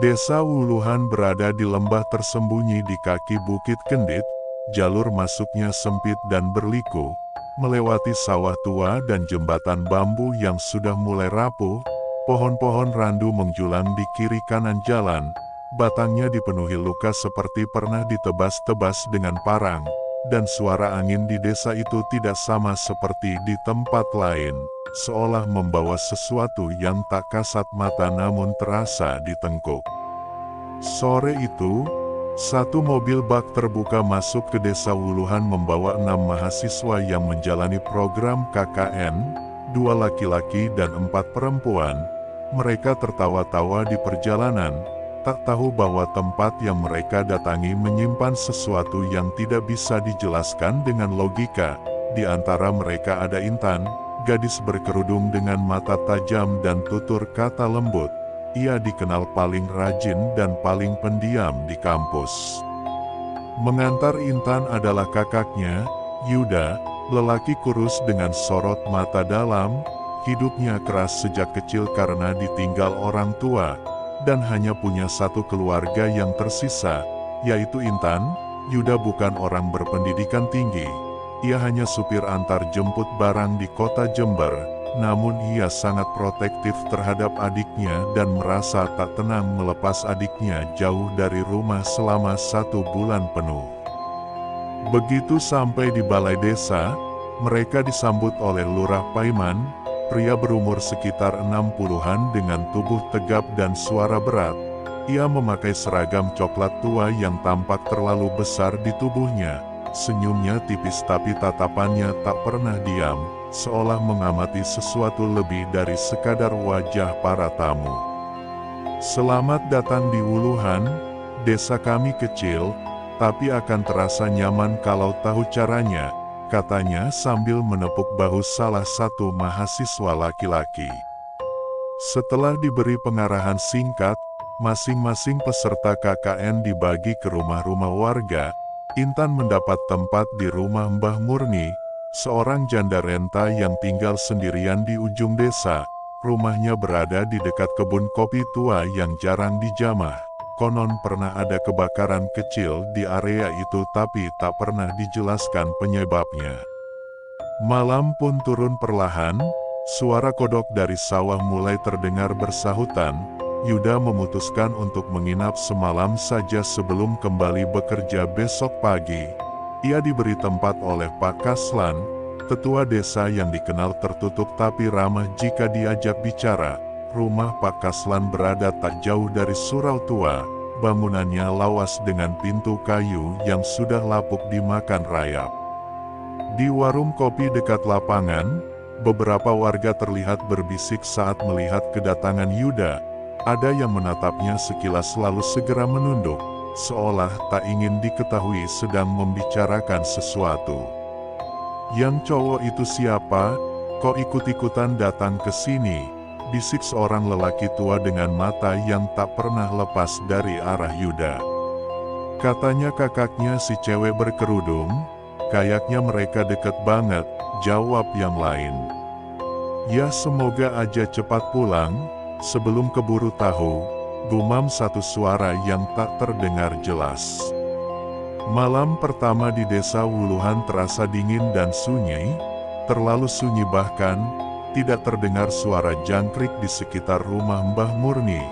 Desa Wuluhan berada di lembah tersembunyi di kaki Bukit Kendit, jalur masuknya sempit dan berliku, melewati sawah tua dan jembatan bambu yang sudah mulai rapuh, pohon-pohon randu menjulang di kiri kanan jalan, batangnya dipenuhi luka seperti pernah ditebas-tebas dengan parang, dan suara angin di desa itu tidak sama seperti di tempat lain, seolah membawa sesuatu yang tak kasat mata namun terasa di tengkuk. Sore itu, satu mobil bak terbuka masuk ke desa Wuluhan membawa 6 mahasiswa yang menjalani program KKN, 2 laki-laki dan 4 perempuan. Mereka tertawa-tawa di perjalanan, tak tahu bahwa tempat yang mereka datangi menyimpan sesuatu yang tidak bisa dijelaskan dengan logika. Di antara mereka ada Intan, gadis berkerudung dengan mata tajam dan tutur kata lembut. Ia dikenal paling rajin dan paling pendiam di kampus. Mengantar Intan adalah kakaknya, Yuda, lelaki kurus dengan sorot mata dalam, hidupnya keras sejak kecil karena ditinggal orang tua, dan hanya punya satu keluarga yang tersisa, yaitu Intan. Yuda bukan orang berpendidikan tinggi, ia hanya supir antar jemput barang di kota Jember. Namun ia sangat protektif terhadap adiknya dan merasa tak tenang melepas adiknya jauh dari rumah selama 1 bulan penuh. Begitu sampai di balai desa, mereka disambut oleh Lurah Paiman, pria berumur sekitar 60-an dengan tubuh tegap dan suara berat. Ia memakai seragam coklat tua yang tampak terlalu besar di tubuhnya. Senyumnya tipis tapi tatapannya tak pernah diam, seolah mengamati sesuatu lebih dari sekadar wajah para tamu. "Selamat datang di Wuluhan, desa kami kecil, tapi akan terasa nyaman kalau tahu caranya," katanya sambil menepuk bahu salah satu mahasiswa laki-laki. Setelah diberi pengarahan singkat, masing-masing peserta KKN dibagi ke rumah-rumah warga. Intan mendapat tempat di rumah Mbah Murni, seorang janda renta yang tinggal sendirian di ujung desa. Rumahnya berada di dekat kebun kopi tua yang jarang dijamah. Konon pernah ada kebakaran kecil di area itu tapi tak pernah dijelaskan penyebabnya. Malam pun turun perlahan, suara kodok dari sawah mulai terdengar bersahutan. Yuda memutuskan untuk menginap semalam saja sebelum kembali bekerja besok pagi. Ia diberi tempat oleh Pak Kaslan, tetua desa yang dikenal tertutup tapi ramah jika diajak bicara. Rumah Pak Kaslan berada tak jauh dari surau tua, bangunannya lawas dengan pintu kayu yang sudah lapuk dimakan rayap. Di warung kopi dekat lapangan, beberapa warga terlihat berbisik saat melihat kedatangan Yuda. Ada yang menatapnya sekilas lalu segera menunduk, seolah tak ingin diketahui sedang membicarakan sesuatu. "Yang cowok itu siapa? Kok ikut-ikutan datang ke sini?" bisik seorang lelaki tua dengan mata yang tak pernah lepas dari arah Yuda. Katanya kakaknya si cewek berkerudung, kayaknya mereka deket banget, jawab yang lain. "Ya semoga aja cepat pulang, sebelum keburu tahu," gumam satu suara yang tak terdengar jelas. Malam pertama di desa Wuluhan terasa dingin dan sunyi, terlalu sunyi bahkan tidak terdengar suara jangkrik di sekitar rumah Mbah Murni,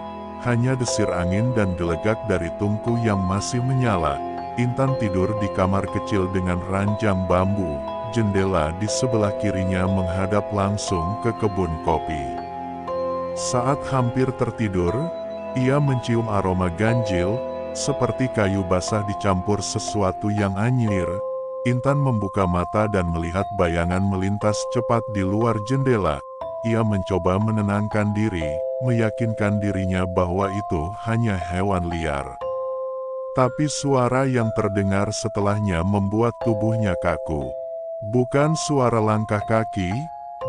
hanya desir angin dan gelegak dari tungku yang masih menyala. Intan tidur di kamar kecil dengan ranjang bambu, jendela di sebelah kirinya menghadap langsung ke kebun kopi. Saat hampir tertidur, ia mencium aroma ganjil, seperti kayu basah dicampur sesuatu yang anyir. Intan membuka mata dan melihat bayangan melintas cepat di luar jendela. Ia mencoba menenangkan diri, meyakinkan dirinya bahwa itu hanya hewan liar. Tapi suara yang terdengar setelahnya membuat tubuhnya kaku. Bukan suara langkah kaki,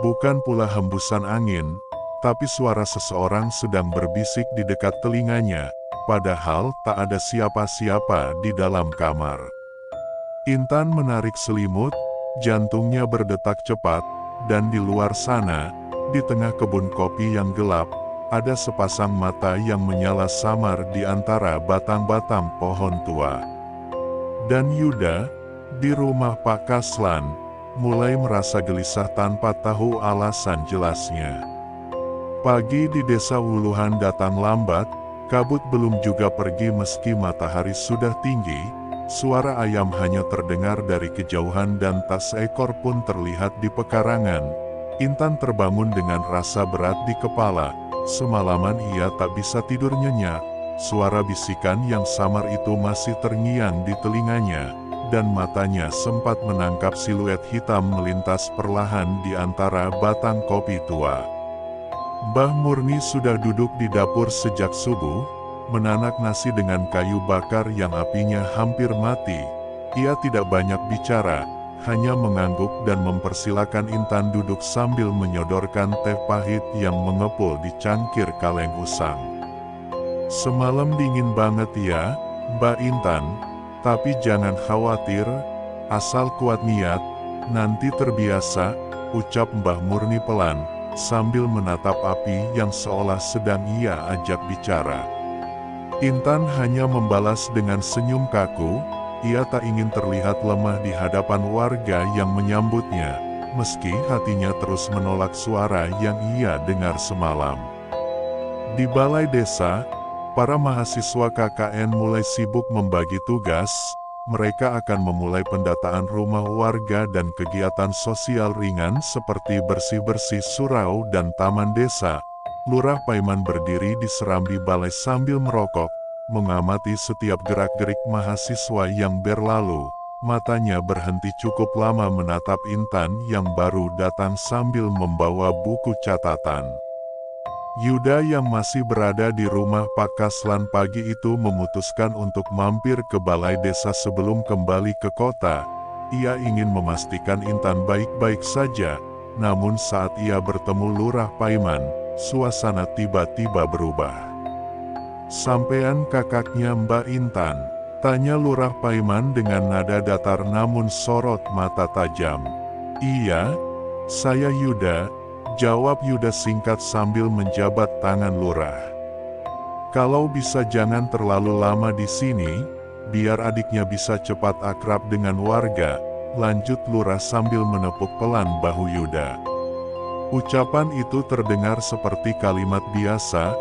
bukan pula hembusan angin, tapi suara seseorang sedang berbisik di dekat telinganya, padahal tak ada siapa-siapa di dalam kamar. Intan menarik selimut, jantungnya berdetak cepat, dan di luar sana, di tengah kebun kopi yang gelap, ada sepasang mata yang menyala samar di antara batang-batang pohon tua. Dan Yuda, di rumah Pak Kaslan, mulai merasa gelisah tanpa tahu alasan jelasnya. Pagi di desa Wuluhan datang lambat, kabut belum juga pergi meski matahari sudah tinggi, suara ayam hanya terdengar dari kejauhan dan tak seekor pun terlihat di pekarangan. Intan terbangun dengan rasa berat di kepala, semalaman ia tak bisa tidur nyenyak, suara bisikan yang samar itu masih terngiang di telinganya, dan matanya sempat menangkap siluet hitam melintas perlahan di antara batang kopi tua. Mbah Murni sudah duduk di dapur sejak subuh, menanak nasi dengan kayu bakar yang apinya hampir mati. Ia tidak banyak bicara, hanya mengangguk dan mempersilakan Intan duduk sambil menyodorkan teh pahit yang mengepul di cangkir kaleng usang. "Semalam dingin banget ya, Mbak Intan, tapi jangan khawatir, asal kuat niat, nanti terbiasa," ucap Mbah Murni pelan, sambil menatap api yang seolah sedang ia ajak bicara. Intan hanya membalas dengan senyum kaku. Ia tak ingin terlihat lemah di hadapan warga yang menyambutnya, meski hatinya terus menolak suara yang ia dengar semalam. Di balai desa, para mahasiswa KKN mulai sibuk membagi tugas. Mereka akan memulai pendataan rumah warga dan kegiatan sosial ringan seperti bersih-bersih surau dan taman desa. Lurah Paiman berdiri di serambi balai sambil merokok, mengamati setiap gerak-gerik mahasiswa yang berlalu. Matanya berhenti cukup lama menatap Intan yang baru datang sambil membawa buku catatan. Yuda yang masih berada di rumah Pak Kaslan pagi itu memutuskan untuk mampir ke balai desa sebelum kembali ke kota. Ia ingin memastikan Intan baik-baik saja, namun saat ia bertemu Lurah Paiman, suasana tiba-tiba berubah. "Sampean kakaknya Mbak Intan?" tanya Lurah Paiman dengan nada datar namun sorot mata tajam. "Iya, saya Yuda," jawab Yuda singkat sambil menjabat tangan Lurah. "Kalau bisa jangan terlalu lama di sini, biar adiknya bisa cepat akrab dengan warga," lanjut Lurah sambil menepuk pelan bahu Yuda. Ucapan itu terdengar seperti kalimat biasa,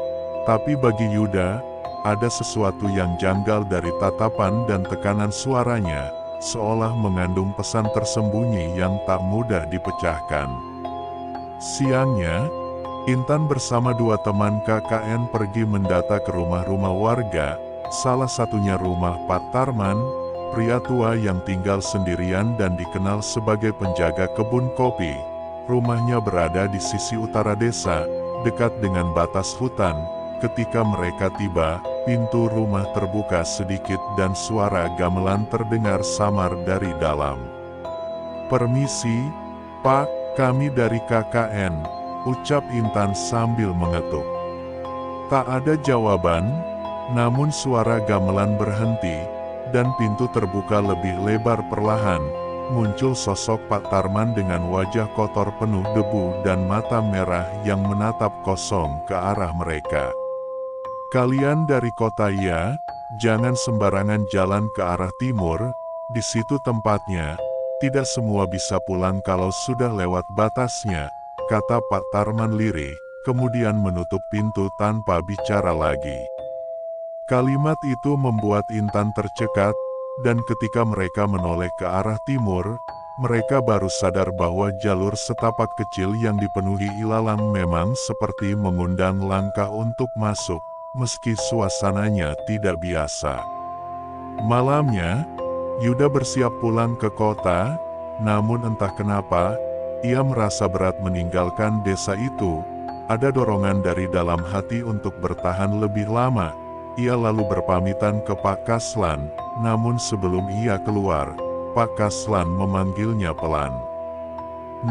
tapi bagi Yuda, ada sesuatu yang janggal dari tatapan dan tekanan suaranya, seolah mengandung pesan tersembunyi yang tak mudah dipecahkan. Siangnya, Intan bersama dua teman KKN pergi mendata ke rumah-rumah warga, salah satunya rumah Pak Tarman, pria tua yang tinggal sendirian dan dikenal sebagai penjaga kebun kopi. Rumahnya berada di sisi utara desa, dekat dengan batas hutan. Ketika mereka tiba, pintu rumah terbuka sedikit dan suara gamelan terdengar samar dari dalam. "Permisi, Pak, kami dari KKN," ucap Intan sambil mengetuk. Tak ada jawaban, namun suara gamelan berhenti, dan pintu terbuka lebih lebar perlahan. Muncul sosok Pak Tarman dengan wajah kotor penuh debu dan mata merah yang menatap kosong ke arah mereka. "Kalian dari kota ya? Jangan sembarangan jalan ke arah timur, di situ tempatnya. Tidak semua bisa pulang kalau sudah lewat batasnya," kata Pak Tarman lirih, kemudian menutup pintu tanpa bicara lagi. Kalimat itu membuat Intan tercekat, dan ketika mereka menoleh ke arah timur, mereka baru sadar bahwa jalur setapak kecil yang dipenuhi ilalang memang seperti mengundang langkah untuk masuk, meski suasananya tidak biasa. Malamnya, Yuda bersiap pulang ke kota, namun entah kenapa, ia merasa berat meninggalkan desa itu. Ada dorongan dari dalam hati untuk bertahan lebih lama. Ia lalu berpamitan ke Pak Kaslan, namun sebelum ia keluar, Pak Kaslan memanggilnya pelan.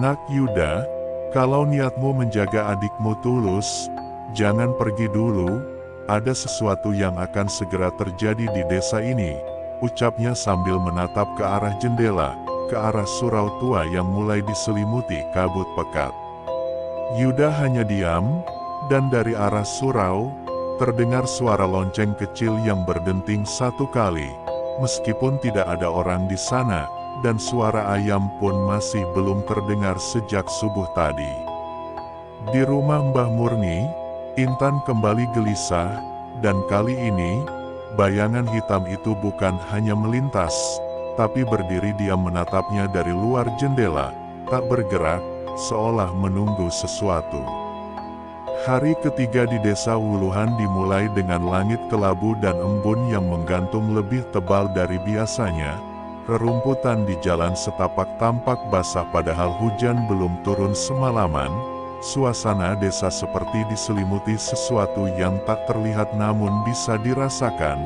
"Nak Yuda, kalau niatmu menjaga adikmu tulus, jangan pergi dulu, ada sesuatu yang akan segera terjadi di desa ini," ucapnya sambil menatap ke arah jendela, ke arah surau tua yang mulai diselimuti kabut pekat. Yuda hanya diam, dan dari arah surau, terdengar suara lonceng kecil yang berdenting 1 kali. Meskipun tidak ada orang di sana, dan suara ayam pun masih belum terdengar sejak subuh tadi. Di rumah Mbah Murni, Intan kembali gelisah, dan kali ini, bayangan hitam itu bukan hanya melintas, tapi berdiri diam menatapnya dari luar jendela, tak bergerak, seolah menunggu sesuatu. Hari ketiga di desa Wuluhan dimulai dengan langit kelabu dan embun yang menggantung lebih tebal dari biasanya. Rerumputan di jalan setapak tampak basah padahal hujan belum turun semalaman. Suasana desa seperti diselimuti sesuatu yang tak terlihat namun bisa dirasakan.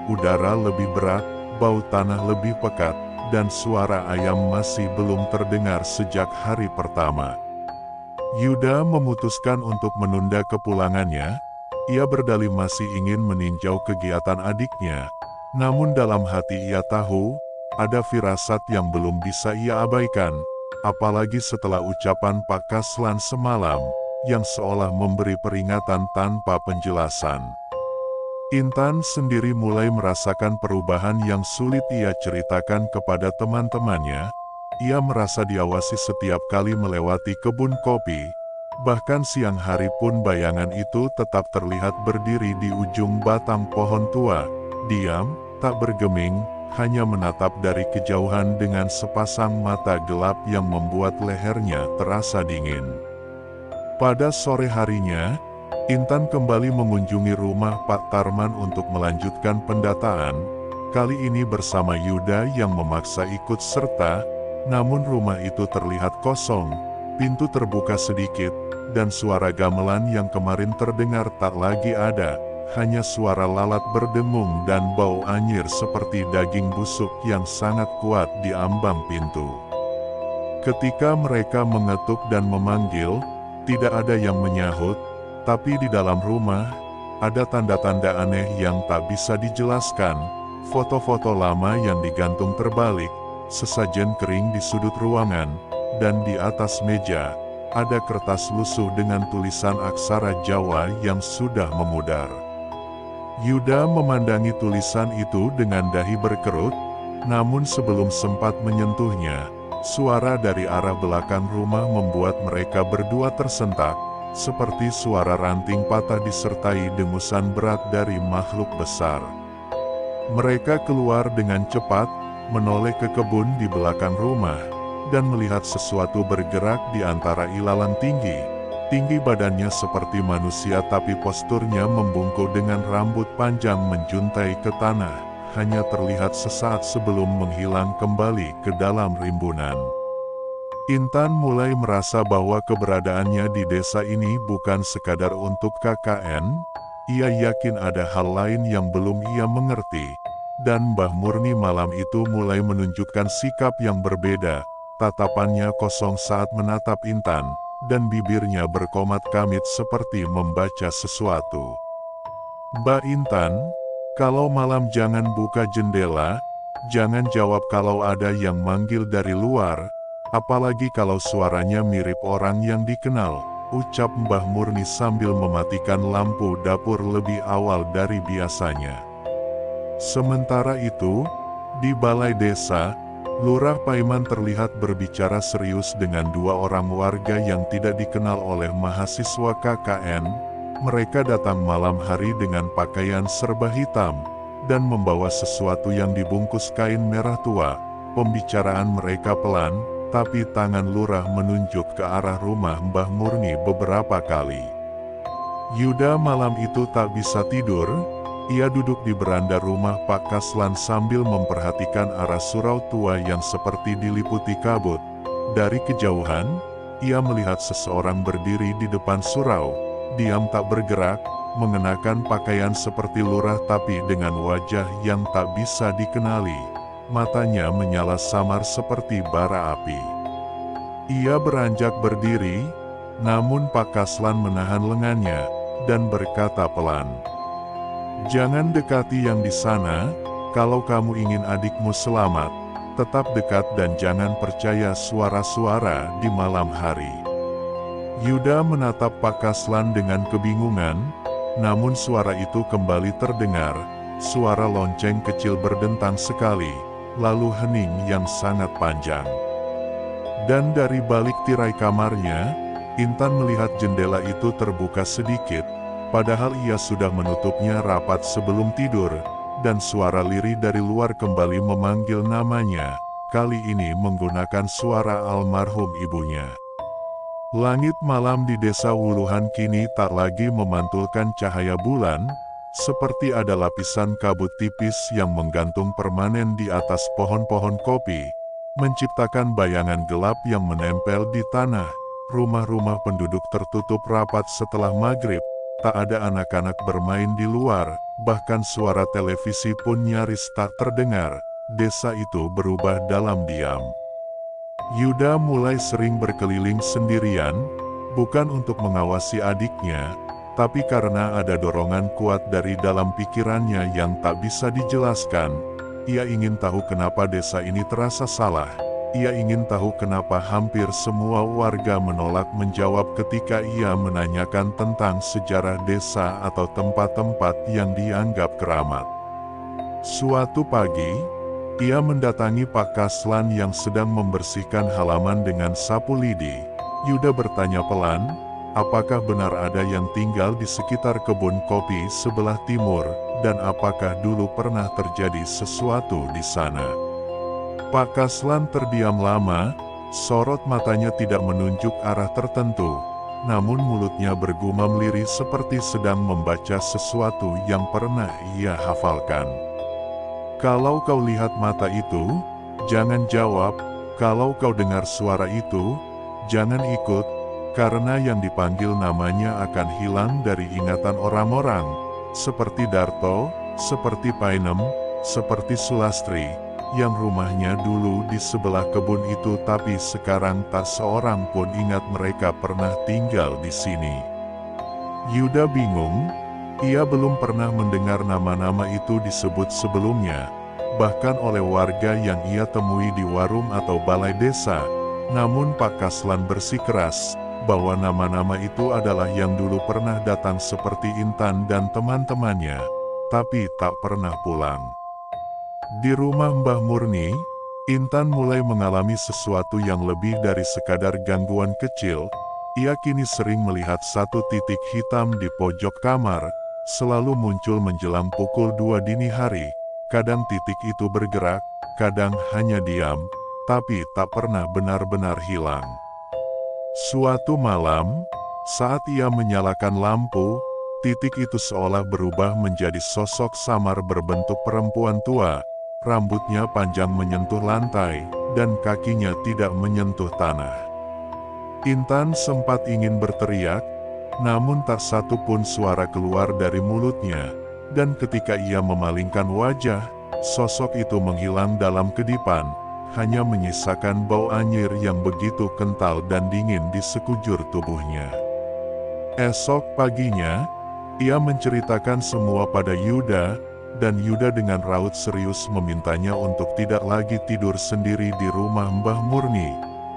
Udara lebih berat, bau tanah lebih pekat, dan suara ayam masih belum terdengar sejak hari pertama. Yuda memutuskan untuk menunda kepulangannya. Ia berdalih masih ingin meninjau kegiatan adiknya. Namun dalam hati ia tahu, ada firasat yang belum bisa ia abaikan. Apalagi setelah ucapan Pak Kaslan semalam, yang seolah memberi peringatan tanpa penjelasan. Intan sendiri mulai merasakan perubahan yang sulit ia ceritakan kepada teman-temannya. Ia merasa diawasi setiap kali melewati kebun kopi. Bahkan siang hari pun bayangan itu tetap terlihat berdiri di ujung batang pohon tua. Diam, tak bergeming, hanya menatap dari kejauhan dengan sepasang mata gelap yang membuat lehernya terasa dingin. Pada sore harinya, Intan kembali mengunjungi rumah Pak Tarman untuk melanjutkan pendataan. Kali ini bersama Yuda yang memaksa ikut serta. Namun rumah itu terlihat kosong, pintu terbuka sedikit, dan suara gamelan yang kemarin terdengar tak lagi ada, hanya suara lalat berdengung dan bau anyir seperti daging busuk yang sangat kuat di ambang pintu. Ketika mereka mengetuk dan memanggil, tidak ada yang menyahut, tapi di dalam rumah, ada tanda-tanda aneh yang tak bisa dijelaskan, foto-foto lama yang digantung terbalik, sesajen kering di sudut ruangan, dan di atas meja, ada kertas lusuh dengan tulisan aksara Jawa yang sudah memudar. Yuda memandangi tulisan itu dengan dahi berkerut, namun sebelum sempat menyentuhnya, suara dari arah belakang rumah membuat mereka berdua tersentak, seperti suara ranting patah disertai dengusan berat dari makhluk besar. Mereka keluar dengan cepat, menoleh ke kebun di belakang rumah, dan melihat sesuatu bergerak di antara ilalang tinggi. Tinggi badannya seperti manusia tapi posturnya membungkuk dengan rambut panjang menjuntai ke tanah, hanya terlihat sesaat sebelum menghilang kembali ke dalam rimbunan. Intan mulai merasa bahwa keberadaannya di desa ini bukan sekadar untuk KKN, ia yakin ada hal lain yang belum ia mengerti. Dan Mbah Murni malam itu mulai menunjukkan sikap yang berbeda, tatapannya kosong saat menatap Intan, dan bibirnya berkomat kamit seperti membaca sesuatu. "Mbak Intan, kalau malam jangan buka jendela, jangan jawab kalau ada yang manggil dari luar, apalagi kalau suaranya mirip orang yang dikenal," ucap Mbah Murni sambil mematikan lampu dapur lebih awal dari biasanya. Sementara itu, di balai desa, Lurah Paiman terlihat berbicara serius dengan 2 orang warga yang tidak dikenal oleh mahasiswa KKN. Mereka datang malam hari dengan pakaian serba hitam, dan membawa sesuatu yang dibungkus kain merah tua. Pembicaraan mereka pelan, tapi tangan Lurah menunjuk ke arah rumah Mbah Murni beberapa kali. Yuda malam itu tak bisa tidur. Ia duduk di beranda rumah Pak Kaslan sambil memperhatikan arah surau tua yang seperti diliputi kabut. Dari kejauhan, ia melihat seseorang berdiri di depan surau, diam tak bergerak, mengenakan pakaian seperti lurah tapi dengan wajah yang tak bisa dikenali. Matanya menyala samar seperti bara api. Ia beranjak berdiri, namun Pak Kaslan menahan lengannya, dan berkata pelan, "Jangan dekati yang di sana, kalau kamu ingin adikmu selamat, tetap dekat dan jangan percaya suara-suara di malam hari." Yuda menatap Pak Kaslan dengan kebingungan, namun suara itu kembali terdengar, suara lonceng kecil berdentang sekali, lalu hening yang sangat panjang. Dan dari balik tirai kamarnya, Intan melihat jendela itu terbuka sedikit, padahal ia sudah menutupnya rapat sebelum tidur, dan suara lirih dari luar kembali memanggil namanya, kali ini menggunakan suara almarhum ibunya. Langit malam di desa Wuluhan kini tak lagi memantulkan cahaya bulan, seperti ada lapisan kabut tipis yang menggantung permanen di atas pohon-pohon kopi, menciptakan bayangan gelap yang menempel di tanah. Rumah-rumah penduduk tertutup rapat setelah maghrib, tak ada anak-anak bermain di luar, bahkan suara televisi pun nyaris tak terdengar. Desa itu berubah dalam diam. Yuda mulai sering berkeliling sendirian, bukan untuk mengawasi adiknya, tapi karena ada dorongan kuat dari dalam pikirannya yang tak bisa dijelaskan. Ia ingin tahu kenapa desa ini terasa salah. Ia ingin tahu kenapa hampir semua warga menolak menjawab ketika ia menanyakan tentang sejarah desa atau tempat-tempat yang dianggap keramat. Suatu pagi, ia mendatangi Pak Kaslan yang sedang membersihkan halaman dengan sapu lidi. Yuda bertanya pelan, apakah benar ada yang tinggal di sekitar kebun kopi sebelah timur, dan apakah dulu pernah terjadi sesuatu di sana? Pak Kaslan terdiam lama, sorot matanya tidak menunjuk arah tertentu, namun mulutnya bergumam lirih seperti sedang membaca sesuatu yang pernah ia hafalkan. Kalau kau lihat mata itu, jangan jawab. Kalau kau dengar suara itu, jangan ikut, karena yang dipanggil namanya akan hilang dari ingatan orang-orang, seperti Darto, seperti Painem, seperti Sulastri, yang rumahnya dulu di sebelah kebun itu tapi sekarang tak seorang pun ingat mereka pernah tinggal di sini. Yuda bingung. Ia belum pernah mendengar nama-nama itu disebut sebelumnya, bahkan oleh warga yang ia temui di warung atau balai desa. Namun Pak Kaslan bersikeras bahwa nama-nama itu adalah yang dulu pernah datang seperti Intan dan teman-temannya, tapi tak pernah pulang. Di rumah Mbah Murni, Intan mulai mengalami sesuatu yang lebih dari sekadar gangguan kecil. Ia kini sering melihat satu titik hitam di pojok kamar, selalu muncul menjelang pukul 2 dini hari. Kadang titik itu bergerak, kadang hanya diam, tapi tak pernah benar-benar hilang. Suatu malam, saat ia menyalakan lampu, titik itu seolah berubah menjadi sosok samar berbentuk perempuan tua. Rambutnya panjang menyentuh lantai, dan kakinya tidak menyentuh tanah. Intan sempat ingin berteriak, namun tak satu pun suara keluar dari mulutnya, dan ketika ia memalingkan wajah, sosok itu menghilang dalam kedipan, hanya menyisakan bau anyir yang begitu kental dan dingin di sekujur tubuhnya. Esok paginya, ia menceritakan semua pada Yuda, dan Yuda dengan raut serius memintanya untuk tidak lagi tidur sendiri di rumah Mbah Murni.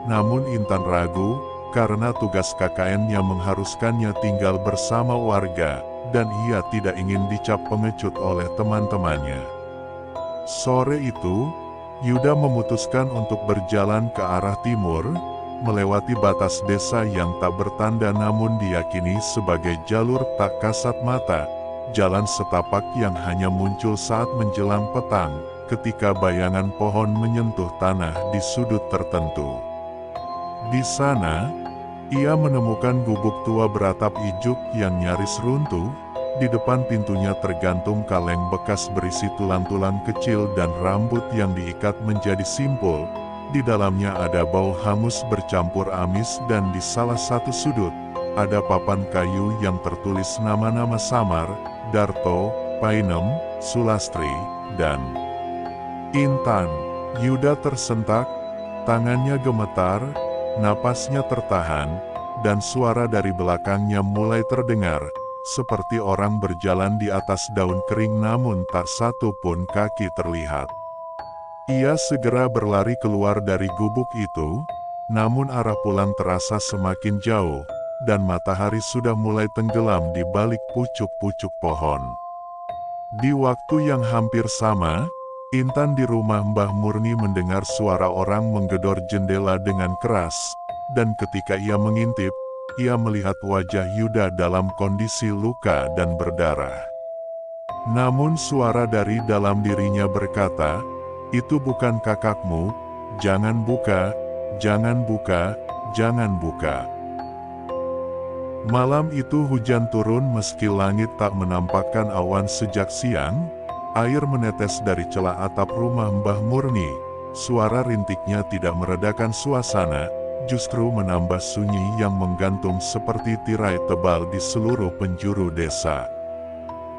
Namun Intan ragu, karena tugas KKN-nya mengharuskannya tinggal bersama warga, dan ia tidak ingin dicap pengecut oleh teman-temannya. Sore itu, Yuda memutuskan untuk berjalan ke arah timur, melewati batas desa yang tak bertanda namun diyakini sebagai jalur tak kasat mata, jalan setapak yang hanya muncul saat menjelang petang, ketika bayangan pohon menyentuh tanah di sudut tertentu. Di sana, ia menemukan gubuk tua beratap ijuk yang nyaris runtuh. Di depan pintunya tergantung kaleng bekas berisi tulang-tulang kecil dan rambut yang diikat menjadi simpul. Di dalamnya ada bau hangus bercampur amis dan di salah satu sudut, ada papan kayu yang tertulis nama-nama samar, Darto, Painem, Sulastri, dan Intan. Yuda tersentak, tangannya gemetar, napasnya tertahan, dan suara dari belakangnya mulai terdengar, seperti orang berjalan di atas daun kering namun tak satu pun kaki terlihat. Ia segera berlari keluar dari gubuk itu, namun arah pulang terasa semakin jauh. dan matahari sudah mulai tenggelam di balik pucuk-pucuk pohon. Di waktu yang hampir sama, Intan di rumah Mbah Murni mendengar suara orang menggedor jendela dengan keras, dan ketika ia mengintip, ia melihat wajah Yuda dalam kondisi luka dan berdarah. Namun suara dari dalam dirinya berkata, "Itu bukan kakakmu, jangan buka, jangan buka, jangan buka." Malam itu hujan turun meski langit tak menampakkan awan sejak siang. Air menetes dari celah atap rumah Mbah Murni. Suara rintiknya tidak meredakan suasana, justru menambah sunyi yang menggantung seperti tirai tebal di seluruh penjuru desa.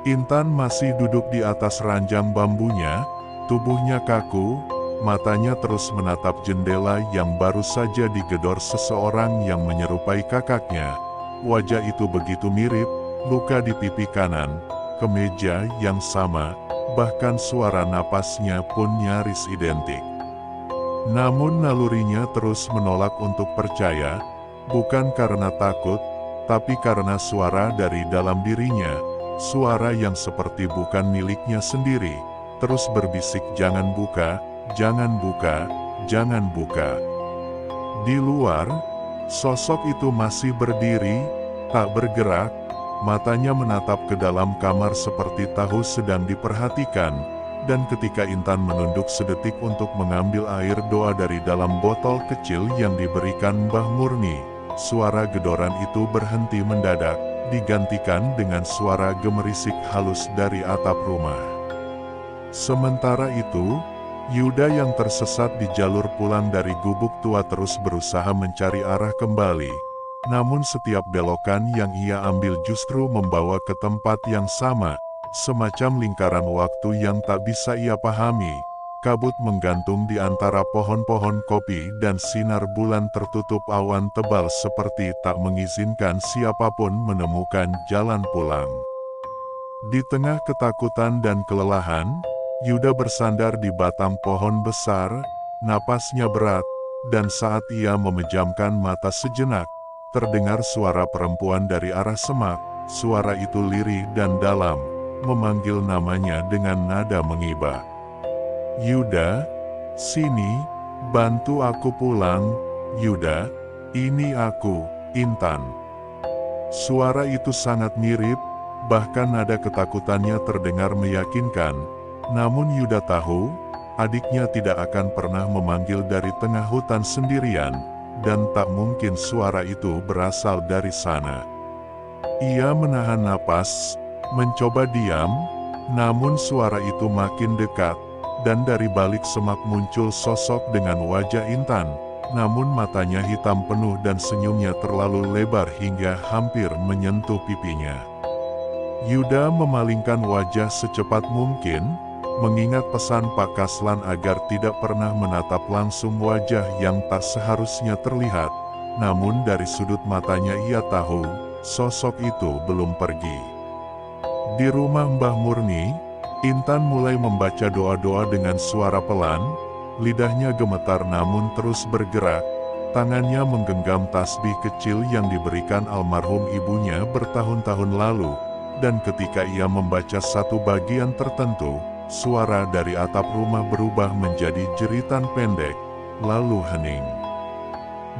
Intan masih duduk di atas ranjang bambunya, tubuhnya kaku, matanya terus menatap jendela yang baru saja digedor seseorang yang menyerupai kakaknya. Wajah itu begitu mirip, luka di pipi kanan, kemeja yang sama, bahkan suara napasnya pun nyaris identik. Namun nalurinya terus menolak untuk percaya, bukan karena takut, tapi karena suara dari dalam dirinya, suara yang seperti bukan miliknya sendiri, terus berbisik, "Jangan buka, jangan buka, jangan buka." Di luar, sosok itu masih berdiri, tak bergerak, matanya menatap ke dalam kamar seperti tahu sedang diperhatikan, dan ketika Intan menunduk sedetik untuk mengambil air doa dari dalam botol kecil yang diberikan Mbah Murni, suara gedoran itu berhenti mendadak, digantikan dengan suara gemerisik halus dari atap rumah. Sementara itu, Yuda yang tersesat di jalur pulang dari gubuk tua terus berusaha mencari arah kembali. Namun setiap belokan yang ia ambil justru membawa ke tempat yang sama, semacam lingkaran waktu yang tak bisa ia pahami. Kabut menggantung di antara pohon-pohon kopi dan sinar bulan tertutup awan tebal seperti tak mengizinkan siapapun menemukan jalan pulang. Di tengah ketakutan dan kelelahan, Yuda bersandar di batang pohon besar, napasnya berat, dan saat ia memejamkan mata sejenak, terdengar suara perempuan dari arah semak. Suara itu lirih dan dalam, memanggil namanya dengan nada mengiba. "Yuda, sini, bantu aku pulang, Yuda, ini aku, Intan." Suara itu sangat mirip, bahkan nada ketakutannya terdengar meyakinkan. Namun Yuda tahu, adiknya tidak akan pernah memanggil dari tengah hutan sendirian, dan tak mungkin suara itu berasal dari sana. Ia menahan napas, mencoba diam, namun suara itu makin dekat, dan dari balik semak muncul sosok dengan wajah Intan, namun matanya hitam penuh dan senyumnya terlalu lebar hingga hampir menyentuh pipinya. Yuda memalingkan wajah secepat mungkin, mengingat pesan Pak Kaslan agar tidak pernah menatap langsung wajah yang tak seharusnya terlihat. Namun dari sudut matanya ia tahu, sosok itu belum pergi. Di rumah Mbah Murni, Intan mulai membaca doa-doa dengan suara pelan, lidahnya gemetar namun terus bergerak, tangannya menggenggam tasbih kecil yang diberikan almarhum ibunya bertahun-tahun lalu, dan ketika ia membaca satu bagian tertentu, suara dari atap rumah berubah menjadi jeritan pendek, lalu hening.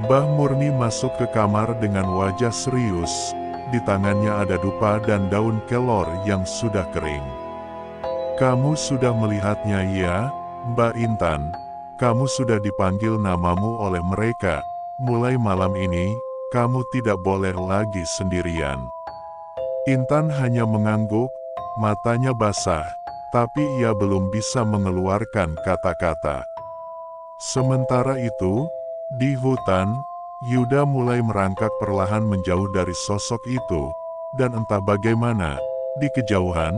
Mbah Murni masuk ke kamar dengan wajah serius, di tangannya ada dupa dan daun kelor yang sudah kering. "Kamu sudah melihatnya ya, Mbak Intan? Kamu sudah dipanggil namamu oleh mereka. Mulai malam ini, kamu tidak boleh lagi sendirian." Intan hanya mengangguk, matanya basah, tapi ia belum bisa mengeluarkan kata-kata. Sementara itu, di hutan, Yuda mulai merangkak perlahan menjauh dari sosok itu, dan entah bagaimana, di kejauhan,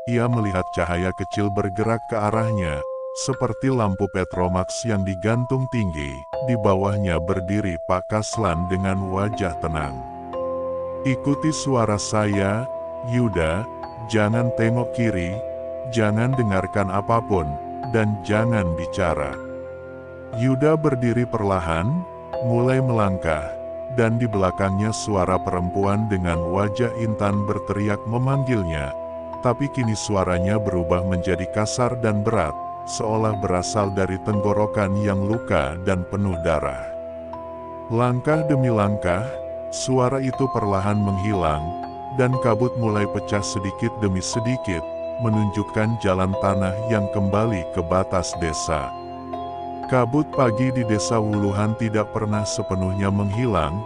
ia melihat cahaya kecil bergerak ke arahnya, seperti lampu Petromax yang digantung tinggi. Di bawahnya berdiri Pak Kaslan dengan wajah tenang. "Ikuti suara saya, Yuda, jangan tengok kiri, jangan dengarkan apapun, dan jangan bicara." Yuda berdiri perlahan, mulai melangkah, dan di belakangnya suara perempuan dengan wajah intan berteriak memanggilnya. Tapi kini suaranya berubah menjadi kasar dan berat, seolah berasal dari tenggorokan yang luka dan penuh darah. Langkah demi langkah, suara itu perlahan menghilang, dan kabut mulai pecah sedikit demi sedikit, menunjukkan jalan tanah yang kembali ke batas desa. Kabut pagi di desa Wuluhan tidak pernah sepenuhnya menghilang,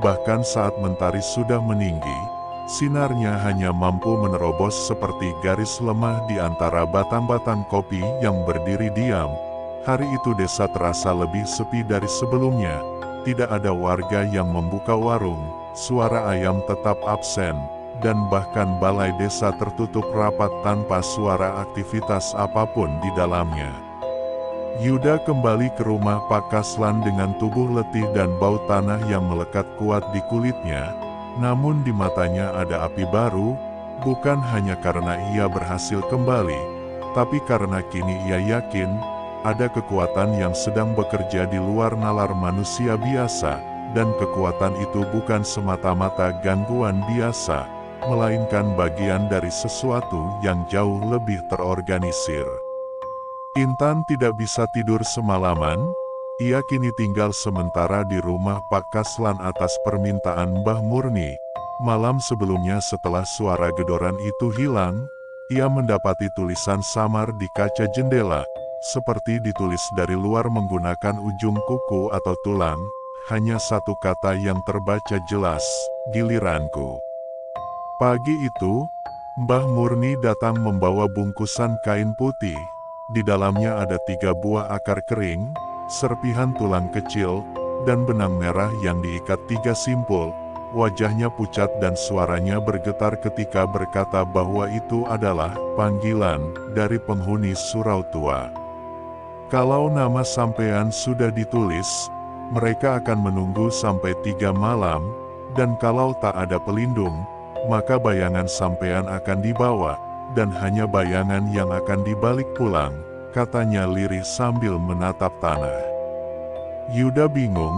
bahkan saat mentari sudah meninggi, sinarnya hanya mampu menerobos seperti garis lemah di antara batang-batang kopi yang berdiri diam. Hari itu desa terasa lebih sepi dari sebelumnya, tidak ada warga yang membuka warung, suara ayam tetap absen, dan bahkan balai desa tertutup rapat tanpa suara aktivitas apapun di dalamnya. Yuda kembali ke rumah Pak Kaslan dengan tubuh letih dan bau tanah yang melekat kuat di kulitnya, namun di matanya ada api baru, bukan hanya karena ia berhasil kembali, tapi karena kini ia yakin, ada kekuatan yang sedang bekerja di luar nalar manusia biasa, dan kekuatan itu bukan semata-mata gangguan biasa, melainkan bagian dari sesuatu yang jauh lebih terorganisir. Intan tidak bisa tidur semalaman, ia kini tinggal sementara di rumah Pak Kaslan atas permintaan Mbah Murni. Malam sebelumnya setelah suara gedoran itu hilang, ia mendapati tulisan samar di kaca jendela, seperti ditulis dari luar menggunakan ujung kuku atau tulang, hanya satu kata yang terbaca jelas, "Giliranku." Pagi itu, Mbah Murni datang membawa bungkusan kain putih. Di dalamnya ada 3 buah akar kering, serpihan tulang kecil, dan benang merah yang diikat 3 simpul. Wajahnya pucat dan suaranya bergetar ketika berkata bahwa itu adalah panggilan dari penghuni surau tua. Kalau nama sampean sudah ditulis, mereka akan menunggu sampai 3 malam, dan kalau tak ada pelindung, maka bayangan sampean akan dibawa, dan hanya bayangan yang akan dibalik pulang, katanya lirih sambil menatap tanah. Yuda bingung,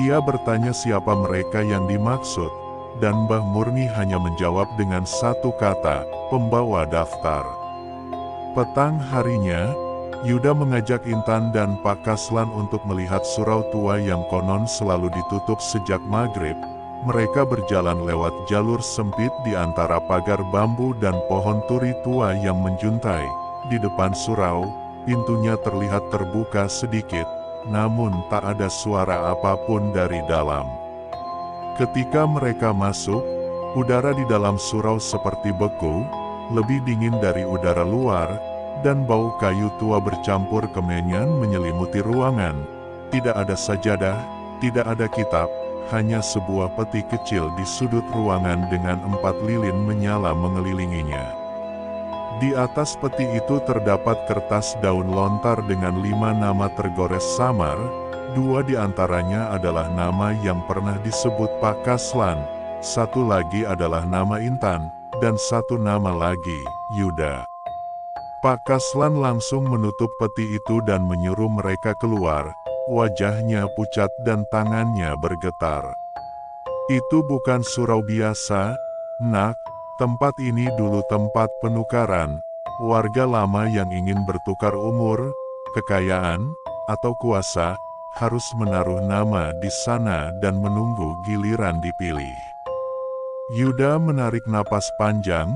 ia bertanya siapa mereka yang dimaksud, dan Mbah Murni hanya menjawab dengan satu kata, "Pembawa daftar." Petang harinya, Yuda mengajak Intan dan Pak Kaslan untuk melihat surau tua yang konon selalu ditutup sejak maghrib. Mereka berjalan lewat jalur sempit di antara pagar bambu dan pohon turi tua yang menjuntai. Di depan surau, pintunya terlihat terbuka sedikit, namun tak ada suara apapun dari dalam. Ketika mereka masuk, udara di dalam surau seperti beku, lebih dingin dari udara luar, dan bau kayu tua bercampur kemenyan menyelimuti ruangan. Tidak ada sajadah, tidak ada kitab, hanya sebuah peti kecil di sudut ruangan dengan 4 lilin menyala mengelilinginya. Di atas peti itu terdapat kertas daun lontar dengan 5 nama tergores samar, 2 di antaranya adalah nama yang pernah disebut Pak Kaslan, 1 lagi adalah nama Intan, dan 1 nama lagi, Yuda. Pak Kaslan langsung menutup peti itu dan menyuruh mereka keluar. Wajahnya pucat dan tangannya bergetar. "Itu bukan surau biasa, Nak. Tempat ini dulu tempat penukaran. Warga lama yang ingin bertukar umur, kekayaan, atau kuasa, harus menaruh nama di sana dan menunggu giliran dipilih." Yuda menarik napas panjang,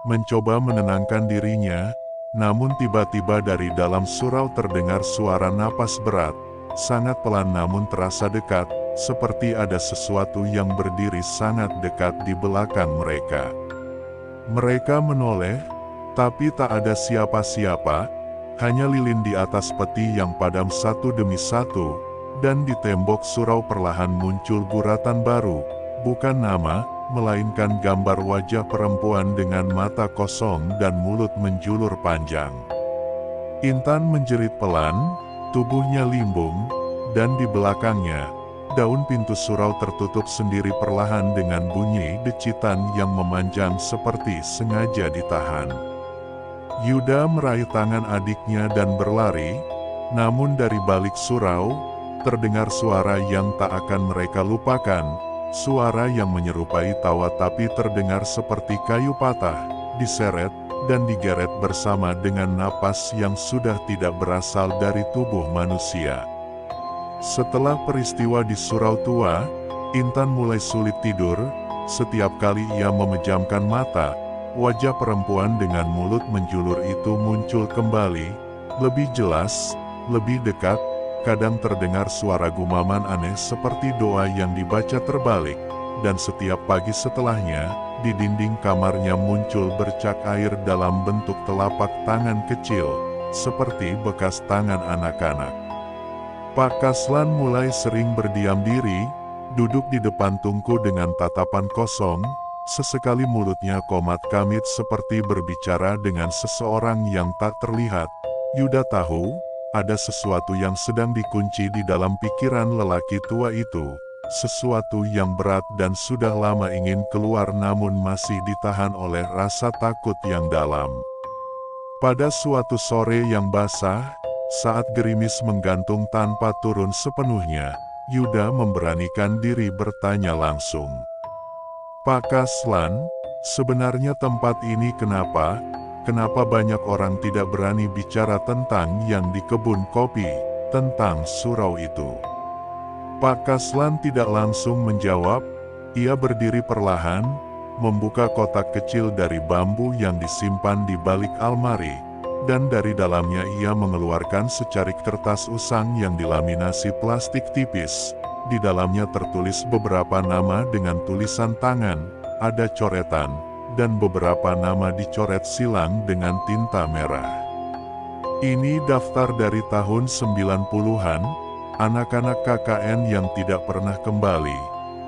mencoba menenangkan dirinya, namun tiba-tiba dari dalam surau terdengar suara napas berat. Sangat pelan namun terasa dekat, seperti ada sesuatu yang berdiri sangat dekat di belakang mereka. Mereka menoleh, tapi tak ada siapa-siapa, hanya lilin di atas peti yang padam satu demi satu, dan di tembok surau perlahan muncul guratan baru, bukan nama, melainkan gambar wajah perempuan dengan mata kosong dan mulut menjulur panjang. Intan menjerit pelan, tubuhnya limbung, dan di belakangnya, daun pintu surau tertutup sendiri perlahan dengan bunyi decitan yang memanjang seperti sengaja ditahan. Yuda meraih tangan adiknya dan berlari, namun dari balik surau, terdengar suara yang tak akan mereka lupakan, suara yang menyerupai tawa tapi terdengar seperti kayu patah, diseret, dan digeret bersama dengan napas yang sudah tidak berasal dari tubuh manusia. Setelah peristiwa di Surau Tua, Intan mulai sulit tidur. Setiap kali ia memejamkan mata, wajah perempuan dengan mulut menjulur itu muncul kembali, lebih jelas, lebih dekat. Kadang terdengar suara gumaman aneh seperti doa yang dibaca terbalik, dan setiap pagi setelahnya, di dinding kamarnya muncul bercak air dalam bentuk telapak tangan kecil, seperti bekas tangan anak-anak. Pak Kaslan mulai sering berdiam diri, duduk di depan tungku dengan tatapan kosong, sesekali mulutnya komat kamit seperti berbicara dengan seseorang yang tak terlihat. Yuda tahu, ada sesuatu yang sedang dikunci di dalam pikiran lelaki tua itu, sesuatu yang berat dan sudah lama ingin keluar namun masih ditahan oleh rasa takut yang dalam. Pada suatu sore yang basah, saat gerimis menggantung tanpa turun sepenuhnya, Yuda memberanikan diri bertanya langsung. Pak Kaslan, sebenarnya tempat ini kenapa banyak orang tidak berani bicara tentang yang di kebun kopi, tentang surau itu? Pak Kaslan tidak langsung menjawab, ia berdiri perlahan, membuka kotak kecil dari bambu yang disimpan di balik almari, dan dari dalamnya ia mengeluarkan secarik kertas usang yang dilaminasi plastik tipis. Di dalamnya tertulis beberapa nama dengan tulisan tangan, ada coretan, dan beberapa nama dicoret silang dengan tinta merah. Ini daftar dari tahun 90-an, anak-anak KKN yang tidak pernah kembali.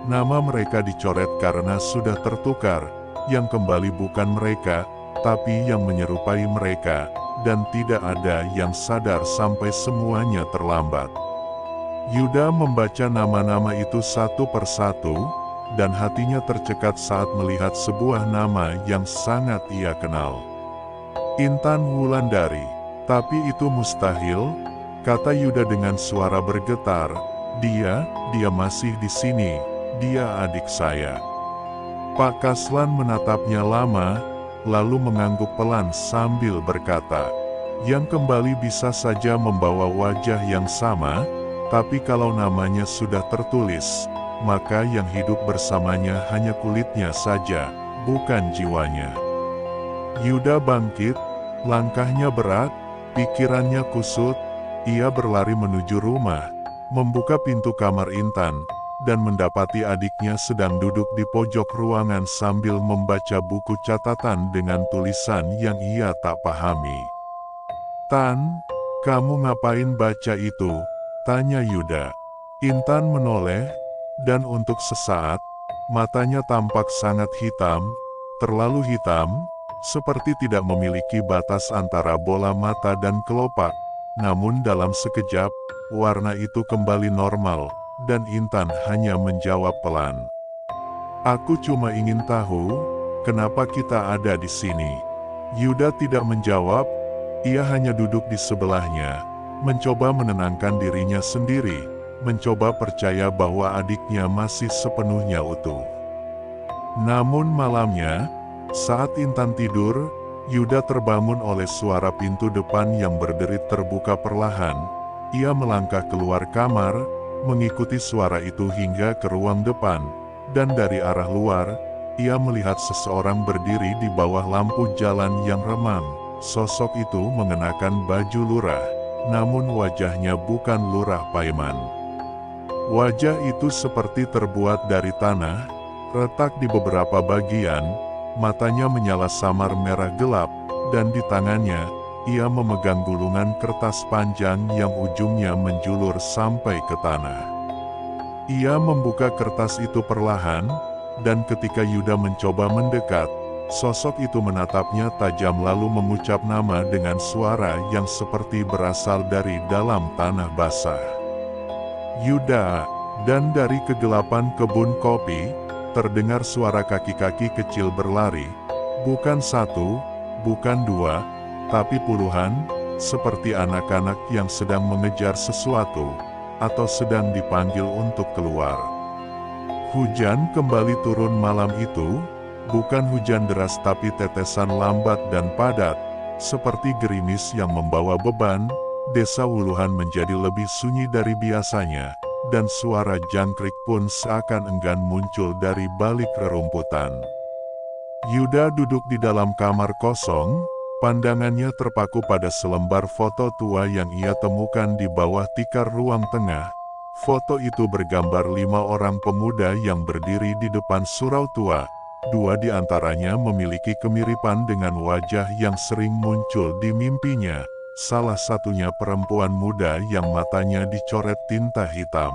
Nama mereka dicoret karena sudah tertukar, yang kembali bukan mereka, tapi yang menyerupai mereka, dan tidak ada yang sadar sampai semuanya terlambat. Yuda membaca nama-nama itu satu persatu, dan hatinya tercekat saat melihat sebuah nama yang sangat ia kenal. Intan Wulandari. Tapi itu mustahil, kata Yuda dengan suara bergetar. Dia masih di sini, dia adik saya. Pak Kaslan menatapnya lama, lalu mengangguk pelan sambil berkata, yang kembali bisa saja membawa wajah yang sama, tapi kalau namanya sudah tertulis, maka yang hidup bersamanya hanya kulitnya saja, bukan jiwanya. Yuda bangkit, langkahnya berat, pikirannya kusut, ia berlari menuju rumah, membuka pintu kamar Intan, dan mendapati adiknya sedang duduk di pojok ruangan sambil membaca buku catatan dengan tulisan yang ia tak pahami. "Tan, kamu ngapain baca itu?" tanya Yuda. Intan menoleh, dan untuk sesaat, matanya tampak sangat hitam, terlalu hitam, seperti tidak memiliki batas antara bola mata dan kelopak. Namun dalam sekejap, warna itu kembali normal, dan Intan hanya menjawab pelan. "Aku cuma ingin tahu, kenapa kita ada di sini." Yuda tidak menjawab, ia hanya duduk di sebelahnya, mencoba menenangkan dirinya sendiri, mencoba percaya bahwa adiknya masih sepenuhnya utuh. Namun malamnya, saat Intan tidur, Yuda terbangun oleh suara pintu depan yang berderit terbuka perlahan. Ia melangkah keluar kamar, mengikuti suara itu hingga ke ruang depan, dan dari arah luar, ia melihat seseorang berdiri di bawah lampu jalan yang remang. Sosok itu mengenakan baju lurah, namun wajahnya bukan Lurah Paiman. Wajah itu seperti terbuat dari tanah, retak di beberapa bagian, matanya menyala samar merah gelap, dan di tangannya, ia memegang gulungan kertas panjang yang ujungnya menjulur sampai ke tanah. Ia membuka kertas itu perlahan, dan ketika Yuda mencoba mendekat, sosok itu menatapnya tajam lalu mengucap nama dengan suara yang seperti berasal dari dalam tanah basah. "Yuda," dan dari kegelapan kebun kopi, terdengar suara kaki-kaki kecil berlari, bukan satu, bukan dua, tapi puluhan, seperti anak-anak yang sedang mengejar sesuatu. atau sedang dipanggil untuk keluar. Hujan kembali turun malam itu, bukan hujan deras tapi tetesan lambat dan padat, seperti gerimis yang membawa beban. Desa Wuluhan menjadi lebih sunyi dari biasanya, dan suara jangkrik pun seakan enggan muncul dari balik rerumputan. Yuda duduk di dalam kamar kosong, pandangannya terpaku pada selembar foto tua yang ia temukan di bawah tikar ruang tengah. Foto itu bergambar 5 orang pemuda yang berdiri di depan surau tua. 2 di antaranya memiliki kemiripan dengan wajah yang sering muncul di mimpinya. Salah satunya perempuan muda yang matanya dicoret tinta hitam.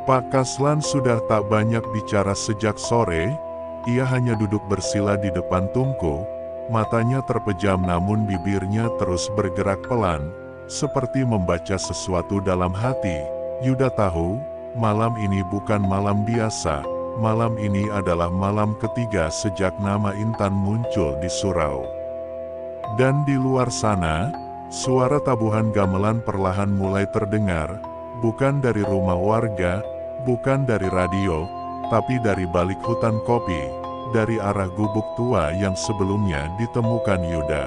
Pak Kaslan sudah tak banyak bicara sejak sore. Ia hanya duduk bersila di depan tungku. Matanya terpejam namun bibirnya terus bergerak pelan, seperti membaca sesuatu dalam hati. Yuda tahu, malam ini bukan malam biasa. Malam ini adalah malam ketiga sejak nama Intan muncul di surau. Dan di luar sana, suara tabuhan gamelan perlahan mulai terdengar, bukan dari rumah warga, bukan dari radio, tapi dari balik hutan kopi, dari arah gubuk tua yang sebelumnya ditemukan Yuda.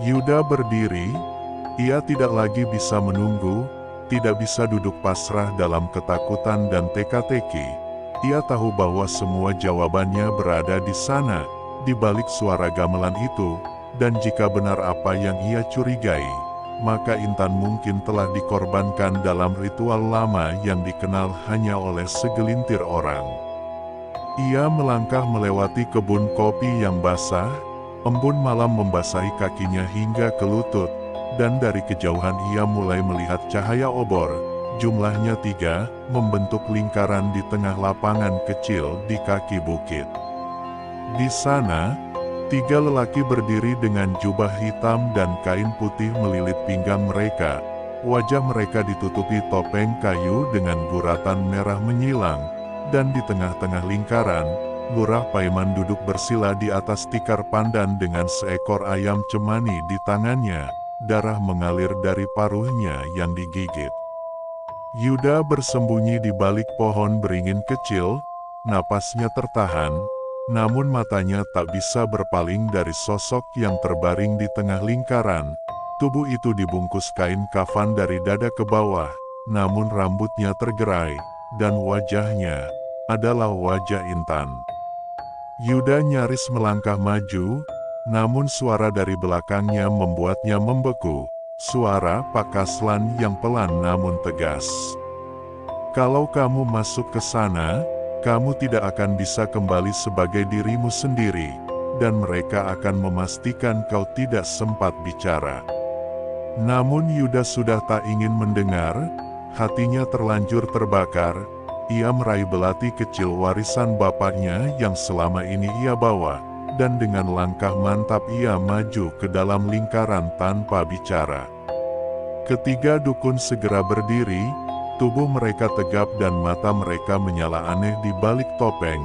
Yuda berdiri, ia tidak lagi bisa menunggu, tidak bisa duduk pasrah dalam ketakutan dan teka-teki. Ia tahu bahwa semua jawabannya berada di sana, di balik suara gamelan itu. Dan jika benar apa yang ia curigai, maka Intan mungkin telah dikorbankan dalam ritual lama yang dikenal hanya oleh segelintir orang. Ia melangkah melewati kebun kopi yang basah, embun malam membasahi kakinya hingga ke lutut, dan dari kejauhan ia mulai melihat cahaya obor, jumlahnya 3, membentuk lingkaran di tengah lapangan kecil di kaki bukit. Di sana, 3 lelaki berdiri dengan jubah hitam dan kain putih melilit pinggang mereka. Wajah mereka ditutupi topeng kayu dengan guratan merah menyilang. Dan di tengah-tengah lingkaran, Lurah Paiman duduk bersila di atas tikar pandan dengan seekor ayam cemani di tangannya. Darah mengalir dari paruhnya yang digigit. Yuda bersembunyi di balik pohon beringin kecil, napasnya tertahan. Namun matanya tak bisa berpaling dari sosok yang terbaring di tengah lingkaran. Tubuh itu dibungkus kain kafan dari dada ke bawah, namun rambutnya tergerai, dan wajahnya adalah wajah Intan. Yuda nyaris melangkah maju, namun suara dari belakangnya membuatnya membeku. Suara Pak Kaslan yang pelan namun tegas. "Kalau kamu masuk ke sana, kamu tidak akan bisa kembali sebagai dirimu sendiri, dan mereka akan memastikan kau tidak sempat bicara." Namun Yuda sudah tak ingin mendengar, hatinya terlanjur terbakar. Ia meraih belati kecil warisan bapaknya yang selama ini ia bawa, dan dengan langkah mantap ia maju ke dalam lingkaran tanpa bicara. Ketiga dukun segera berdiri. Tubuh mereka tegap dan mata mereka menyala aneh di balik topeng.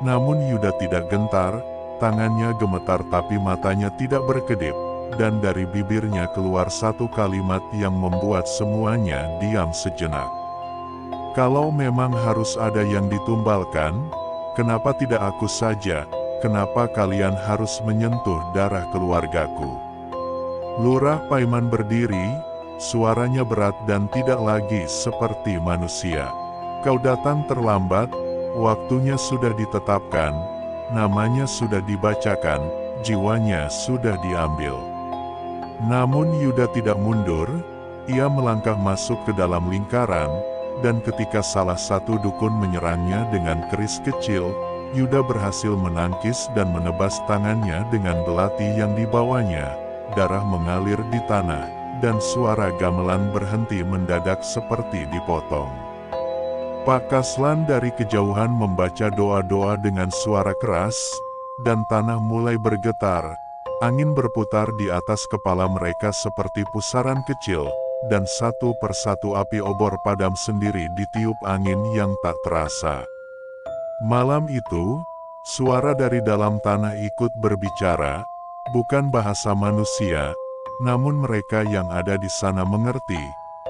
Namun Yuda tidak gentar, tangannya gemetar tapi matanya tidak berkedip, dan dari bibirnya keluar satu kalimat yang membuat semuanya diam sejenak. "Kalau memang harus ada yang ditumbalkan, kenapa tidak aku saja? Kenapa kalian harus menyentuh darah keluargaku?" Lurah Paiman berdiri. Suaranya berat dan tidak lagi seperti manusia. "Kau datang terlambat, waktunya sudah ditetapkan, namanya sudah dibacakan, jiwanya sudah diambil." Namun Yuda tidak mundur, ia melangkah masuk ke dalam lingkaran, dan ketika salah satu dukun menyerangnya dengan keris kecil, Yuda berhasil menangkis dan menebas tangannya dengan belati yang dibawanya. Darah mengalir di tanah, dan suara gamelan berhenti mendadak seperti dipotong. Pak Kaslan dari kejauhan membaca doa-doa dengan suara keras, dan tanah mulai bergetar. Angin berputar di atas kepala mereka seperti pusaran kecil, dan satu persatu api obor padam sendiri ditiup angin yang tak terasa. Malam itu, suara dari dalam tanah ikut berbicara, bukan bahasa manusia, namun mereka yang ada di sana mengerti.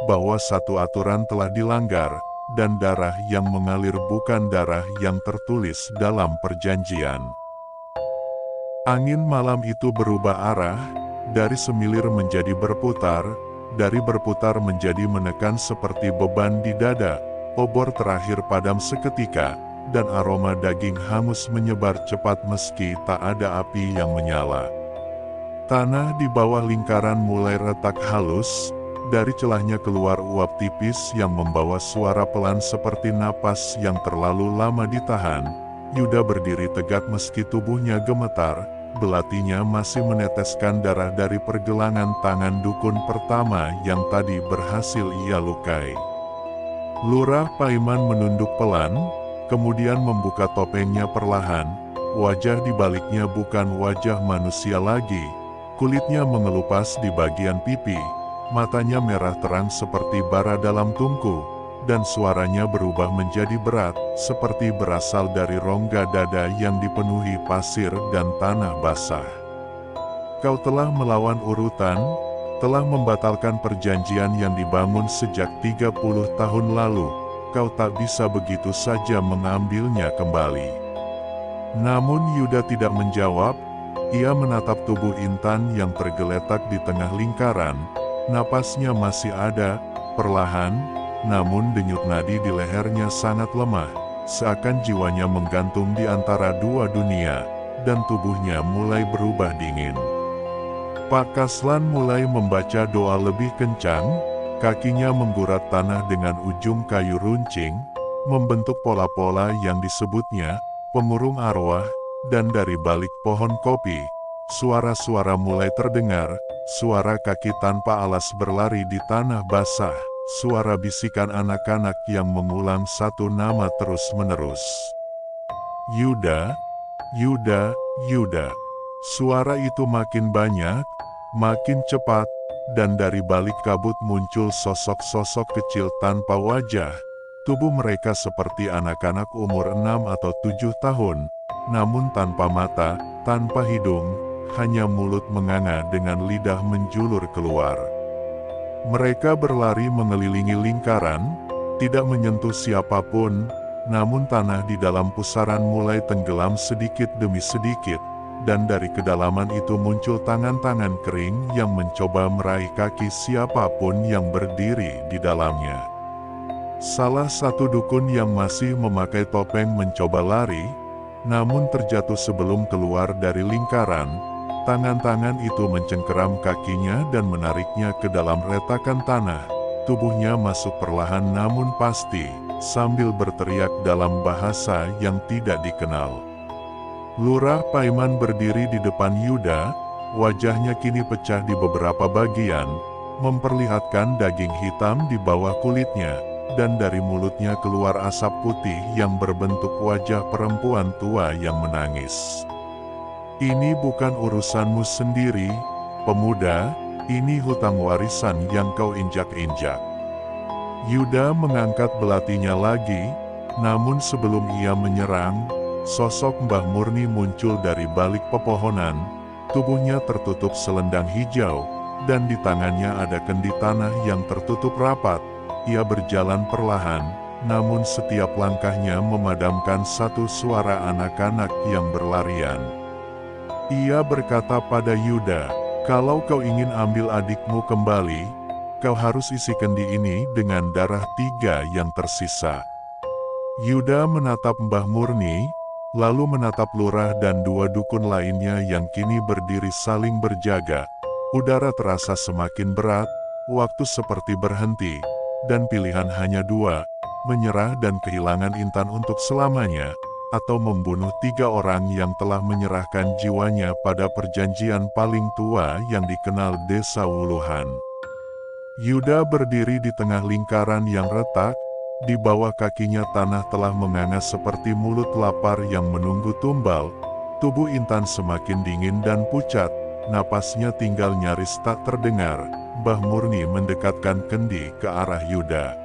bahwa satu aturan telah dilanggar, dan darah yang mengalir bukan darah yang tertulis dalam perjanjian. Angin malam itu berubah arah, dari semilir menjadi berputar, dari berputar menjadi menekan seperti beban di dada. Obor terakhir padam seketika, dan aroma daging hangus menyebar cepat meski tak ada api yang menyala. Tanah di bawah lingkaran mulai retak halus, dari celahnya keluar uap tipis yang membawa suara pelan seperti napas yang terlalu lama ditahan. Yuda berdiri tegak meski tubuhnya gemetar. Belatinya masih meneteskan darah dari pergelangan tangan dukun pertama yang tadi berhasil ia lukai. Lurah Paiman menunduk pelan, kemudian membuka topengnya perlahan. Wajah di baliknya bukan wajah manusia lagi. Kulitnya mengelupas di bagian pipi, matanya merah terang seperti bara dalam tungku, dan suaranya berubah menjadi berat, seperti berasal dari rongga dada yang dipenuhi pasir dan tanah basah. Kau telah melawan urutan, telah membatalkan perjanjian yang dibangun sejak 30 tahun lalu, kau tak bisa begitu saja mengambilnya kembali. Namun Yuda tidak menjawab, ia menatap tubuh Intan yang tergeletak di tengah lingkaran, napasnya masih ada, perlahan, namun denyut nadi di lehernya sangat lemah, seakan jiwanya menggantung di antara dua dunia, dan tubuhnya mulai berubah dingin. Pak Kaslan mulai membaca doa lebih kencang, kakinya menggurat tanah dengan ujung kayu runcing, membentuk pola-pola yang disebutnya pengurung arwah, dan dari balik pohon kopi, suara-suara mulai terdengar, suara kaki tanpa alas berlari di tanah basah. Suara bisikan anak-anak yang mengulang satu nama terus-menerus. Yuda, Yuda, Yuda. Suara itu makin banyak, makin cepat, dan dari balik kabut muncul sosok-sosok kecil tanpa wajah. Tubuh mereka seperti anak-anak umur 6 atau 7 tahun, namun tanpa mata, tanpa hidung, hanya mulut menganga dengan lidah menjulur keluar. Mereka berlari mengelilingi lingkaran, tidak menyentuh siapapun, namun tanah di dalam pusaran mulai tenggelam sedikit demi sedikit, dan dari kedalaman itu muncul tangan-tangan kering yang mencoba meraih kaki siapapun yang berdiri di dalamnya. Salah satu dukun yang masih memakai topeng mencoba lari, namun terjatuh sebelum keluar dari lingkaran. Tangan-tangan itu mencengkeram kakinya dan menariknya ke dalam retakan tanah. Tubuhnya masuk perlahan namun pasti, sambil berteriak dalam bahasa yang tidak dikenal. Lurah Paiman berdiri di depan Yuda, wajahnya kini pecah di beberapa bagian, memperlihatkan daging hitam di bawah kulitnya, dan dari mulutnya keluar asap putih yang berbentuk wajah perempuan tua yang menangis. Ini bukan urusanmu sendiri, pemuda, ini hutang warisan yang kau injak-injak. Yuda mengangkat belatinya lagi, namun sebelum ia menyerang, sosok Mbah Murni muncul dari balik pepohonan, tubuhnya tertutup selendang hijau, dan di tangannya ada kendi tanah yang tertutup rapat. Ia berjalan perlahan, namun setiap langkahnya memadamkan satu suara anak-anak yang berlarian. Ia berkata pada Yuda, kalau kau ingin ambil adikmu kembali, kau harus isi kendi ini dengan darah 3 yang tersisa. Yuda menatap Mbah Murni, lalu menatap lurah dan 2 dukun lainnya yang kini berdiri saling berjaga. Udara terasa semakin berat, waktu seperti berhenti, dan pilihan hanya 2, menyerah dan kehilangan Intan untuk selamanya, atau membunuh 3 orang yang telah menyerahkan jiwanya pada perjanjian paling tua yang dikenal Desa Wuluhan. Yuda berdiri di tengah lingkaran yang retak, di bawah kakinya tanah telah menganga seperti mulut lapar yang menunggu tumbal. Tubuh Intan semakin dingin dan pucat, napasnya tinggal nyaris tak terdengar. Mbah Murni mendekatkan kendi ke arah Yuda.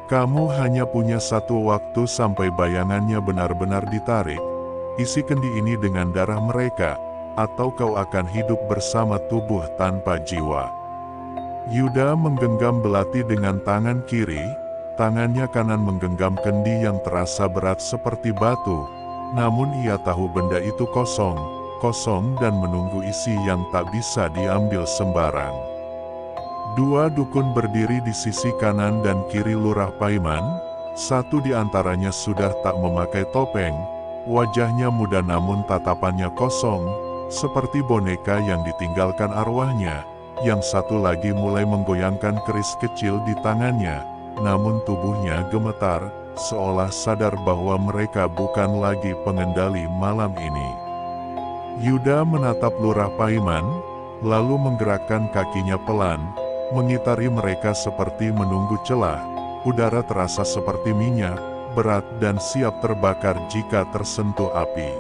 Kamu hanya punya 1 waktu sampai bayangannya benar-benar ditarik. Isi kendi ini dengan darah mereka, atau kau akan hidup bersama tubuh tanpa jiwa. Yuda menggenggam belati dengan tangan kiri, tangannya kanan menggenggam kendi yang terasa berat seperti batu. Namun ia tahu benda itu kosong dan menunggu isi yang tak bisa diambil sembarang. Dua dukun berdiri di sisi kanan dan kiri Lurah Paiman. Satu di antaranya sudah tak memakai topeng, wajahnya muda namun tatapannya kosong, seperti boneka yang ditinggalkan arwahnya. Yang satu lagi mulai menggoyangkan keris kecil di tangannya, namun tubuhnya gemetar, seolah sadar bahwa mereka bukan lagi pengendali malam ini. Yuda menatap Lurah Paiman, lalu menggerakkan kakinya pelan, mengitari mereka seperti menunggu celah. Udara terasa seperti minyak, berat dan siap terbakar jika tersentuh api.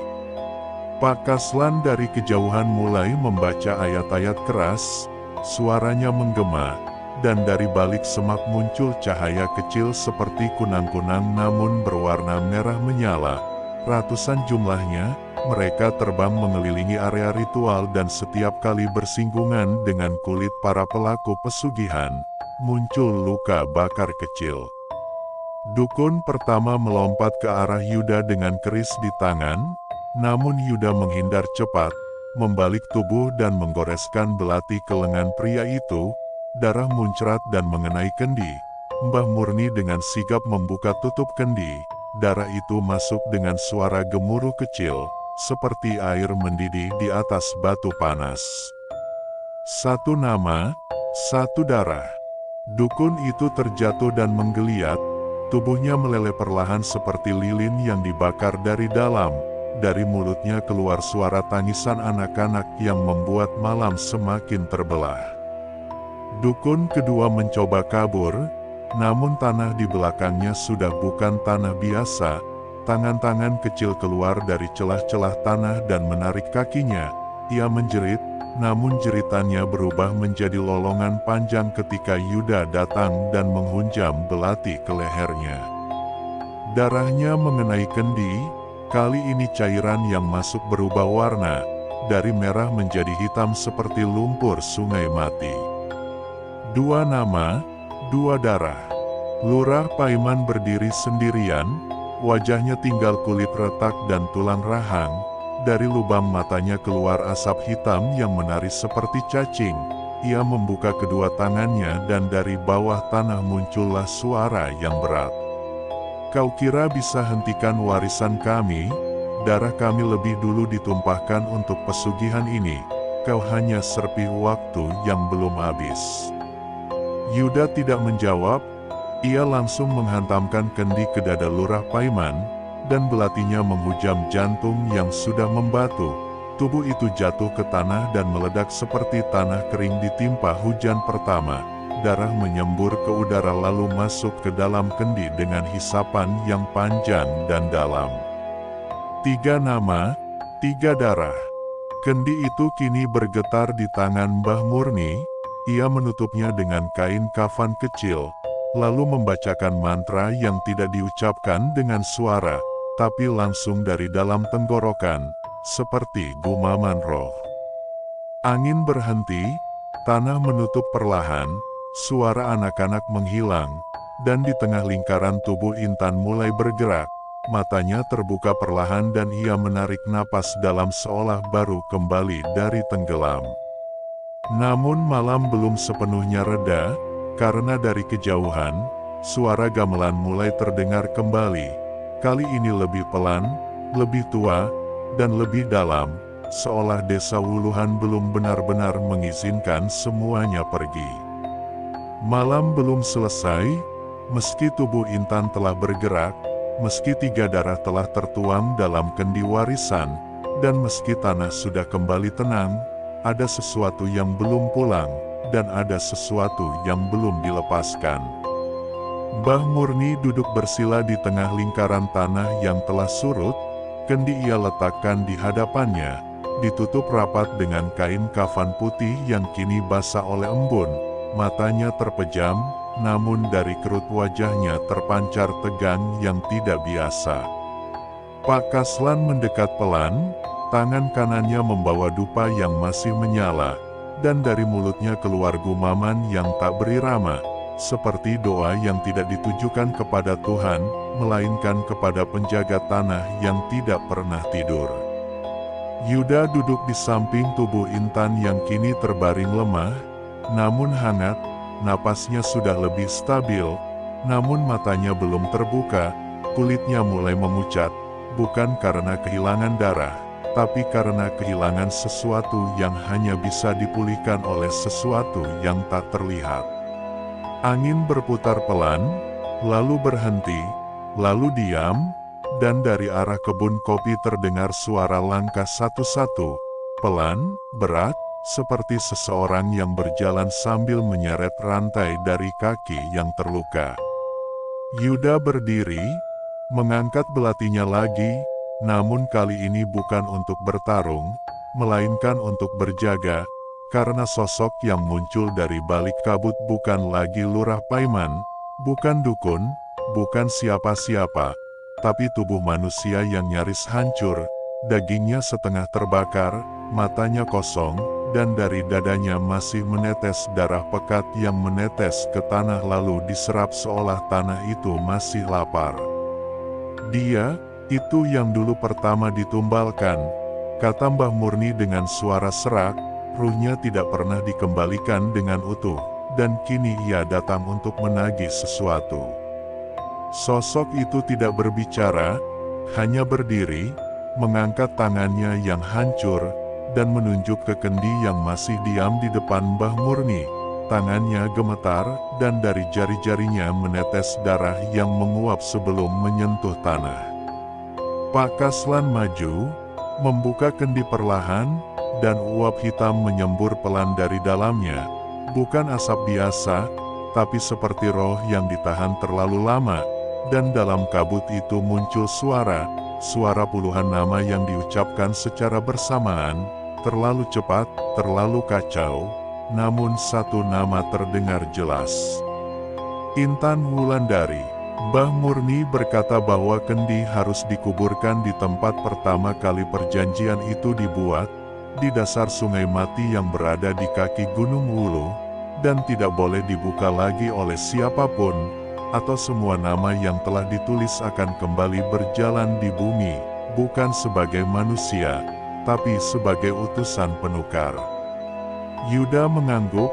Pak Kaslan dari kejauhan mulai membaca ayat-ayat keras, suaranya menggema, dan dari balik semak muncul cahaya kecil seperti kunang-kunang namun berwarna merah menyala. Ratusan jumlahnya, mereka terbang mengelilingi area ritual dan setiap kali bersinggungan dengan kulit para pelaku pesugihan, muncul luka bakar kecil. Dukun pertama melompat ke arah Yuda dengan keris di tangan, namun Yuda menghindar cepat, membalik tubuh dan menggoreskan belati ke lengan pria itu. Darah muncrat dan mengenai kendi. Mbah Murni dengan sigap membuka tutup kendi. Darah itu masuk dengan suara gemuruh kecil, seperti air mendidih di atas batu panas. Satu nama, satu darah. Dukun itu terjatuh dan menggeliat, tubuhnya meleleh perlahan seperti lilin yang dibakar dari dalam. Dari mulutnya keluar suara tangisan anak-anak yang membuat malam semakin terbelah. Dukun kedua mencoba kabur, namun tanah di belakangnya sudah bukan tanah biasa. Tangan-tangan kecil keluar dari celah-celah tanah dan menarik kakinya. Ia menjerit, namun jeritannya berubah menjadi lolongan panjang ketika Yuda datang dan menghunjam belati ke lehernya. Darahnya mengenai kendi, kali ini cairan yang masuk berubah warna, dari merah menjadi hitam seperti lumpur sungai mati. Dua nama, dua darah. Lurah Paiman berdiri sendirian, wajahnya tinggal kulit retak dan tulang rahang. Dari lubang matanya keluar asap hitam yang menari seperti cacing. Ia membuka kedua tangannya dan dari bawah tanah muncullah suara yang berat. Kau kira bisa hentikan warisan kami? Darah kami lebih dulu ditumpahkan untuk pesugihan ini. Kau hanya serpih waktu yang belum habis. Yuda tidak menjawab, ia langsung menghantamkan kendi ke dada Lurah Paiman, dan belatinya menghujam jantung yang sudah membatu. Tubuh itu jatuh ke tanah dan meledak seperti tanah kering ditimpa hujan pertama. Darah menyembur ke udara lalu masuk ke dalam kendi dengan hisapan yang panjang dan dalam. Tiga nama, tiga darah. Kendi itu kini bergetar di tangan Mbah Murni. Ia menutupnya dengan kain kafan kecil, lalu membacakan mantra yang tidak diucapkan dengan suara, tapi langsung dari dalam tenggorokan, seperti gumaman roh. Angin berhenti, tanah menutup perlahan, suara anak-anak menghilang, dan di tengah lingkaran tubuh Intan mulai bergerak, matanya terbuka perlahan dan ia menarik napas dalam seolah baru kembali dari tenggelam. Namun malam belum sepenuhnya reda, karena dari kejauhan, suara gamelan mulai terdengar kembali. Kali ini lebih pelan, lebih tua, dan lebih dalam, seolah desa Wuluhan belum benar-benar mengizinkan semuanya pergi. Malam belum selesai, meski tubuh Intan telah bergerak, meski tiga darah telah tertuang dalam kendi warisan, dan meski tanah sudah kembali tenang, ada sesuatu yang belum pulang, dan ada sesuatu yang belum dilepaskan. Mbah Murni duduk bersila di tengah lingkaran tanah yang telah surut, kendi ia letakkan di hadapannya, ditutup rapat dengan kain kafan putih yang kini basah oleh embun. Matanya terpejam, namun dari kerut wajahnya terpancar tegang yang tidak biasa. Pak Kaslan mendekat pelan, tangan kanannya membawa dupa yang masih menyala. dan dari mulutnya keluar gumaman yang tak berirama, seperti doa yang tidak ditujukan kepada Tuhan, melainkan kepada penjaga tanah yang tidak pernah tidur. Yuda duduk di samping tubuh Intan yang kini terbaring lemah, namun hangat, napasnya sudah lebih stabil, namun matanya belum terbuka, kulitnya mulai memucat, bukan karena kehilangan darah, tapi karena kehilangan sesuatu yang hanya bisa dipulihkan oleh sesuatu yang tak terlihat. Angin berputar pelan, lalu berhenti, lalu diam, dan dari arah kebun kopi terdengar suara langkah satu-satu, pelan, berat, seperti seseorang yang berjalan sambil menyeret rantai dari kaki yang terluka. Yuda berdiri, mengangkat belatinya lagi, namun kali ini bukan untuk bertarung, melainkan untuk berjaga, karena sosok yang muncul dari balik kabut bukan lagi Lurah Paiman, bukan dukun, bukan siapa-siapa, tapi tubuh manusia yang nyaris hancur, dagingnya setengah terbakar, matanya kosong, dan dari dadanya masih menetes darah pekat yang menetes ke tanah lalu diserap seolah tanah itu masih lapar. Dia, itu yang dulu pertama ditumbalkan, kata Mbah Murni dengan suara serak, ruhnya tidak pernah dikembalikan dengan utuh, dan kini ia datang untuk menagih sesuatu. Sosok itu tidak berbicara, hanya berdiri, mengangkat tangannya yang hancur, dan menunjuk ke kendi yang masih diam di depan Mbah Murni. Tangannya gemetar, dan dari jari-jarinya menetes darah yang menguap sebelum menyentuh tanah. Pak Kaslan maju, membuka kendi perlahan, dan uap hitam menyembur pelan dari dalamnya. Bukan asap biasa, tapi seperti roh yang ditahan terlalu lama. Dan dalam kabut itu muncul suara puluhan nama yang diucapkan secara bersamaan, terlalu cepat, terlalu kacau, namun satu nama terdengar jelas. Intan Wulandari. Mbah Murni berkata bahwa kendi harus dikuburkan di tempat pertama kali perjanjian itu dibuat, di dasar Sungai Mati yang berada di kaki Gunung Wulu, dan tidak boleh dibuka lagi oleh siapapun, atau semua nama yang telah ditulis akan kembali berjalan di bumi, bukan sebagai manusia, tapi sebagai utusan penukar. Yuda mengangguk,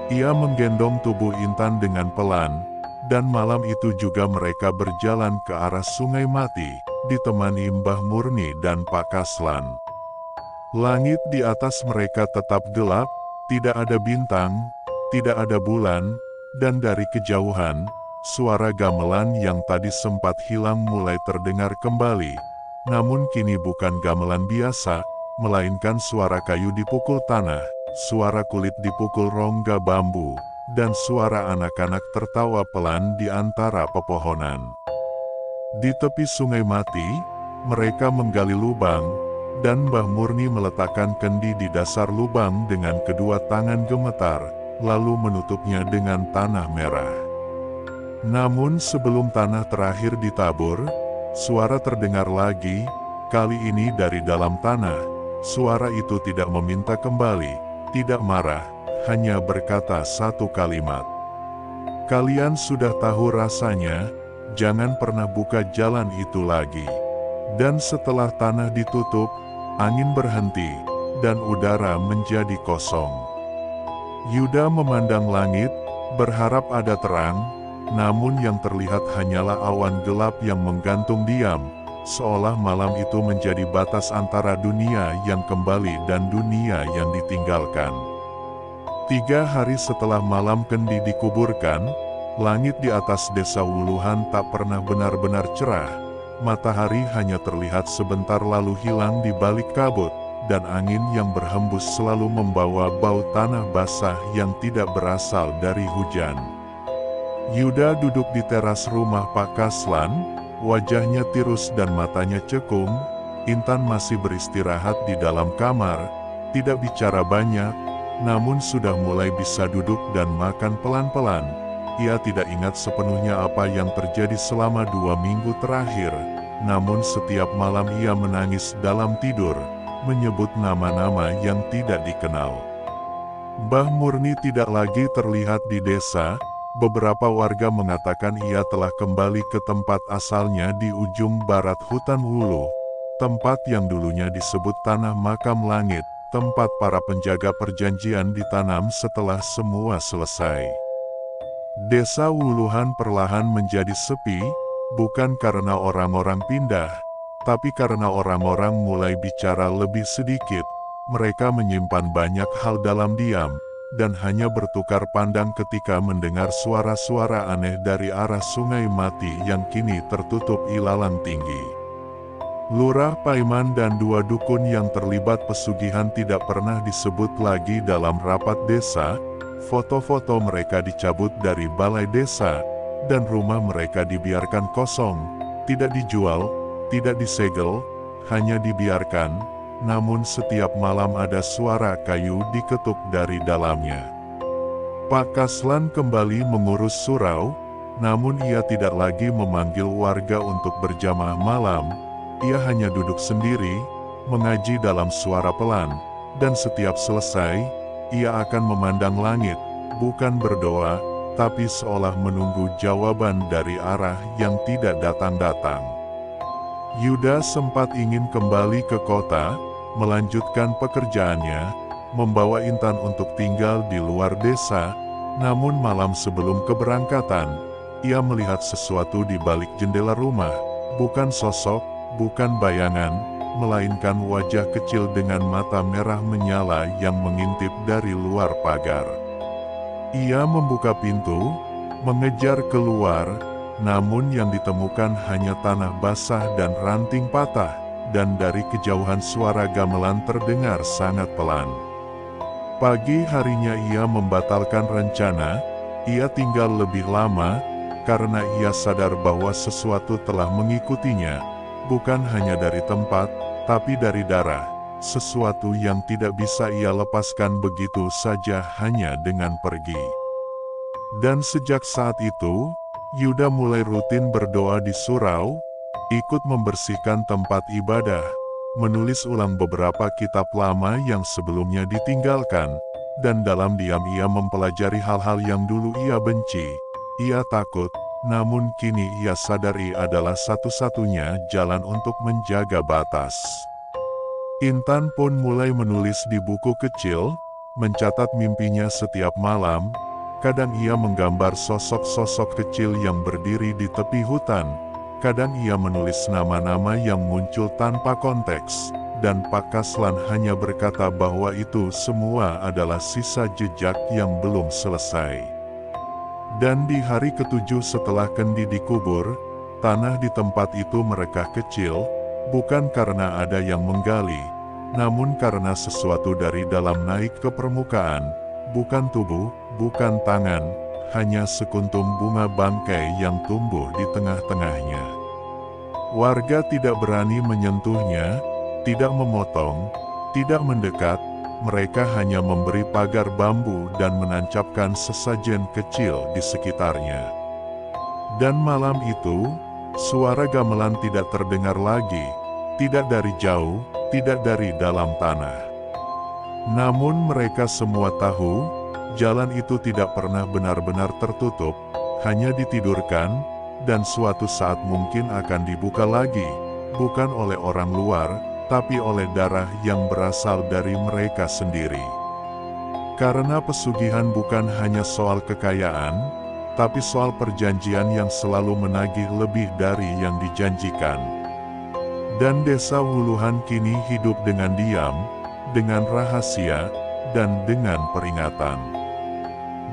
ia menggendong tubuh Intan dengan pelan, dan malam itu juga mereka berjalan ke arah Sungai Mati, ditemani Mbah Murni dan Pak Kaslan. Langit di atas mereka tetap gelap, tidak ada bintang, tidak ada bulan, dan dari kejauhan, suara gamelan yang tadi sempat hilang mulai terdengar kembali, namun kini bukan gamelan biasa, melainkan suara kayu dipukul tanah, suara kulit dipukul rongga bambu, dan suara anak-anak tertawa pelan di antara pepohonan. Di tepi Sungai Mati, mereka menggali lubang, dan Mbah Murni meletakkan kendi di dasar lubang dengan kedua tangan gemetar, lalu menutupnya dengan tanah merah. Namun sebelum tanah terakhir ditabur, suara terdengar lagi, kali ini dari dalam tanah. Suara itu tidak meminta kembali, tidak marah, hanya berkata satu kalimat. Kalian sudah tahu rasanya, jangan pernah buka jalan itu lagi. Dan setelah tanah ditutup, angin berhenti, dan udara menjadi kosong. Yuda memandang langit, berharap ada terang, namun yang terlihat hanyalah awan gelap yang menggantung diam, seolah malam itu menjadi batas antara dunia yang kembali dan dunia yang ditinggalkan. 3 hari setelah malam kendi dikuburkan, langit di atas desa Wuluhan tak pernah benar-benar cerah, matahari hanya terlihat sebentar lalu hilang di balik kabut, dan angin yang berhembus selalu membawa bau tanah basah yang tidak berasal dari hujan. Yuda duduk di teras rumah Pak Kaslan, wajahnya tirus dan matanya cekung. Intan masih beristirahat di dalam kamar, tidak bicara banyak, namun sudah mulai bisa duduk dan makan pelan-pelan. Ia tidak ingat sepenuhnya apa yang terjadi selama 2 minggu terakhir, namun setiap malam ia menangis dalam tidur, menyebut nama-nama yang tidak dikenal. Mbah Murni tidak lagi terlihat di desa. Beberapa warga mengatakan ia telah kembali ke tempat asalnya di ujung barat hutan Wuluh, tempat yang dulunya disebut Tanah Makam Langit, tempat para penjaga perjanjian ditanam setelah semua selesai. Desa Wuluhan perlahan menjadi sepi, bukan karena orang-orang pindah, tapi karena orang-orang mulai bicara lebih sedikit. Mereka menyimpan banyak hal dalam diam, dan hanya bertukar pandang ketika mendengar suara-suara aneh dari arah Sungai Mati yang kini tertutup ilalang tinggi. Lurah Paiman dan 2 dukun yang terlibat pesugihan tidak pernah disebut lagi dalam rapat desa. Foto-foto mereka dicabut dari balai desa, dan rumah mereka dibiarkan kosong, tidak dijual, tidak disegel, hanya dibiarkan. Namun setiap malam ada suara kayu diketuk dari dalamnya. Pak Kaslan kembali mengurus surau, namun ia tidak lagi memanggil warga untuk berjamaah malam. Ia hanya duduk sendiri, mengaji dalam suara pelan, dan setiap selesai, ia akan memandang langit, bukan berdoa, tapi seolah menunggu jawaban dari arah yang tidak datang-datang. Yuda sempat ingin kembali ke kota, melanjutkan pekerjaannya, membawa Intan untuk tinggal di luar desa. Namun malam sebelum keberangkatan, ia melihat sesuatu di balik jendela rumah, bukan sosok, bukan bayangan, melainkan wajah kecil dengan mata merah menyala yang mengintip dari luar pagar. Ia membuka pintu, mengejar keluar, namun yang ditemukan hanya tanah basah dan ranting patah. Dan dari kejauhan suara gamelan terdengar sangat pelan. Pagi harinya ia membatalkan rencana, ia tinggal lebih lama, karena ia sadar bahwa sesuatu telah mengikutinya, bukan hanya dari tempat, tapi dari darah, sesuatu yang tidak bisa ia lepaskan begitu saja hanya dengan pergi. Dan sejak saat itu, Yuda mulai rutin berdoa di surau, ikut membersihkan tempat ibadah, menulis ulang beberapa kitab lama yang sebelumnya ditinggalkan, dan dalam diam ia mempelajari hal-hal yang dulu ia benci. Ia takut, namun kini ia sadari adalah satu-satunya jalan untuk menjaga batas. Intan pun mulai menulis di buku kecil, mencatat mimpinya setiap malam. Kadang ia menggambar sosok-sosok kecil yang berdiri di tepi hutan. Kadang ia menulis nama-nama yang muncul tanpa konteks, dan Pak Kaslan hanya berkata bahwa itu semua adalah sisa jejak yang belum selesai. Dan di hari ke-7 setelah Kendi dikubur, tanah di tempat itu merekah kecil, bukan karena ada yang menggali, namun karena sesuatu dari dalam naik ke permukaan, bukan tubuh, bukan tangan, hanya sekuntum bunga bangkai yang tumbuh di tengah-tengahnya. Warga tidak berani menyentuhnya, tidak memotong, tidak mendekat, mereka hanya memberi pagar bambu dan menancapkan sesajen kecil di sekitarnya. Dan malam itu, suara gamelan tidak terdengar lagi, tidak dari jauh, tidak dari dalam tanah. Namun mereka semua tahu, jalan itu tidak pernah benar-benar tertutup, hanya ditidurkan, dan suatu saat mungkin akan dibuka lagi, bukan oleh orang luar, tapi oleh darah yang berasal dari mereka sendiri. Karena pesugihan bukan hanya soal kekayaan, tapi soal perjanjian yang selalu menagih lebih dari yang dijanjikan. Dan desa Wuluhan kini hidup dengan diam, dengan rahasia, dan dengan peringatan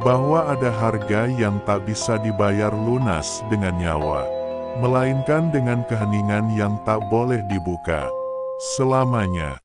bahwa ada harga yang tak bisa dibayar lunas dengan nyawa, melainkan dengan keheningan yang tak boleh dibuka selamanya.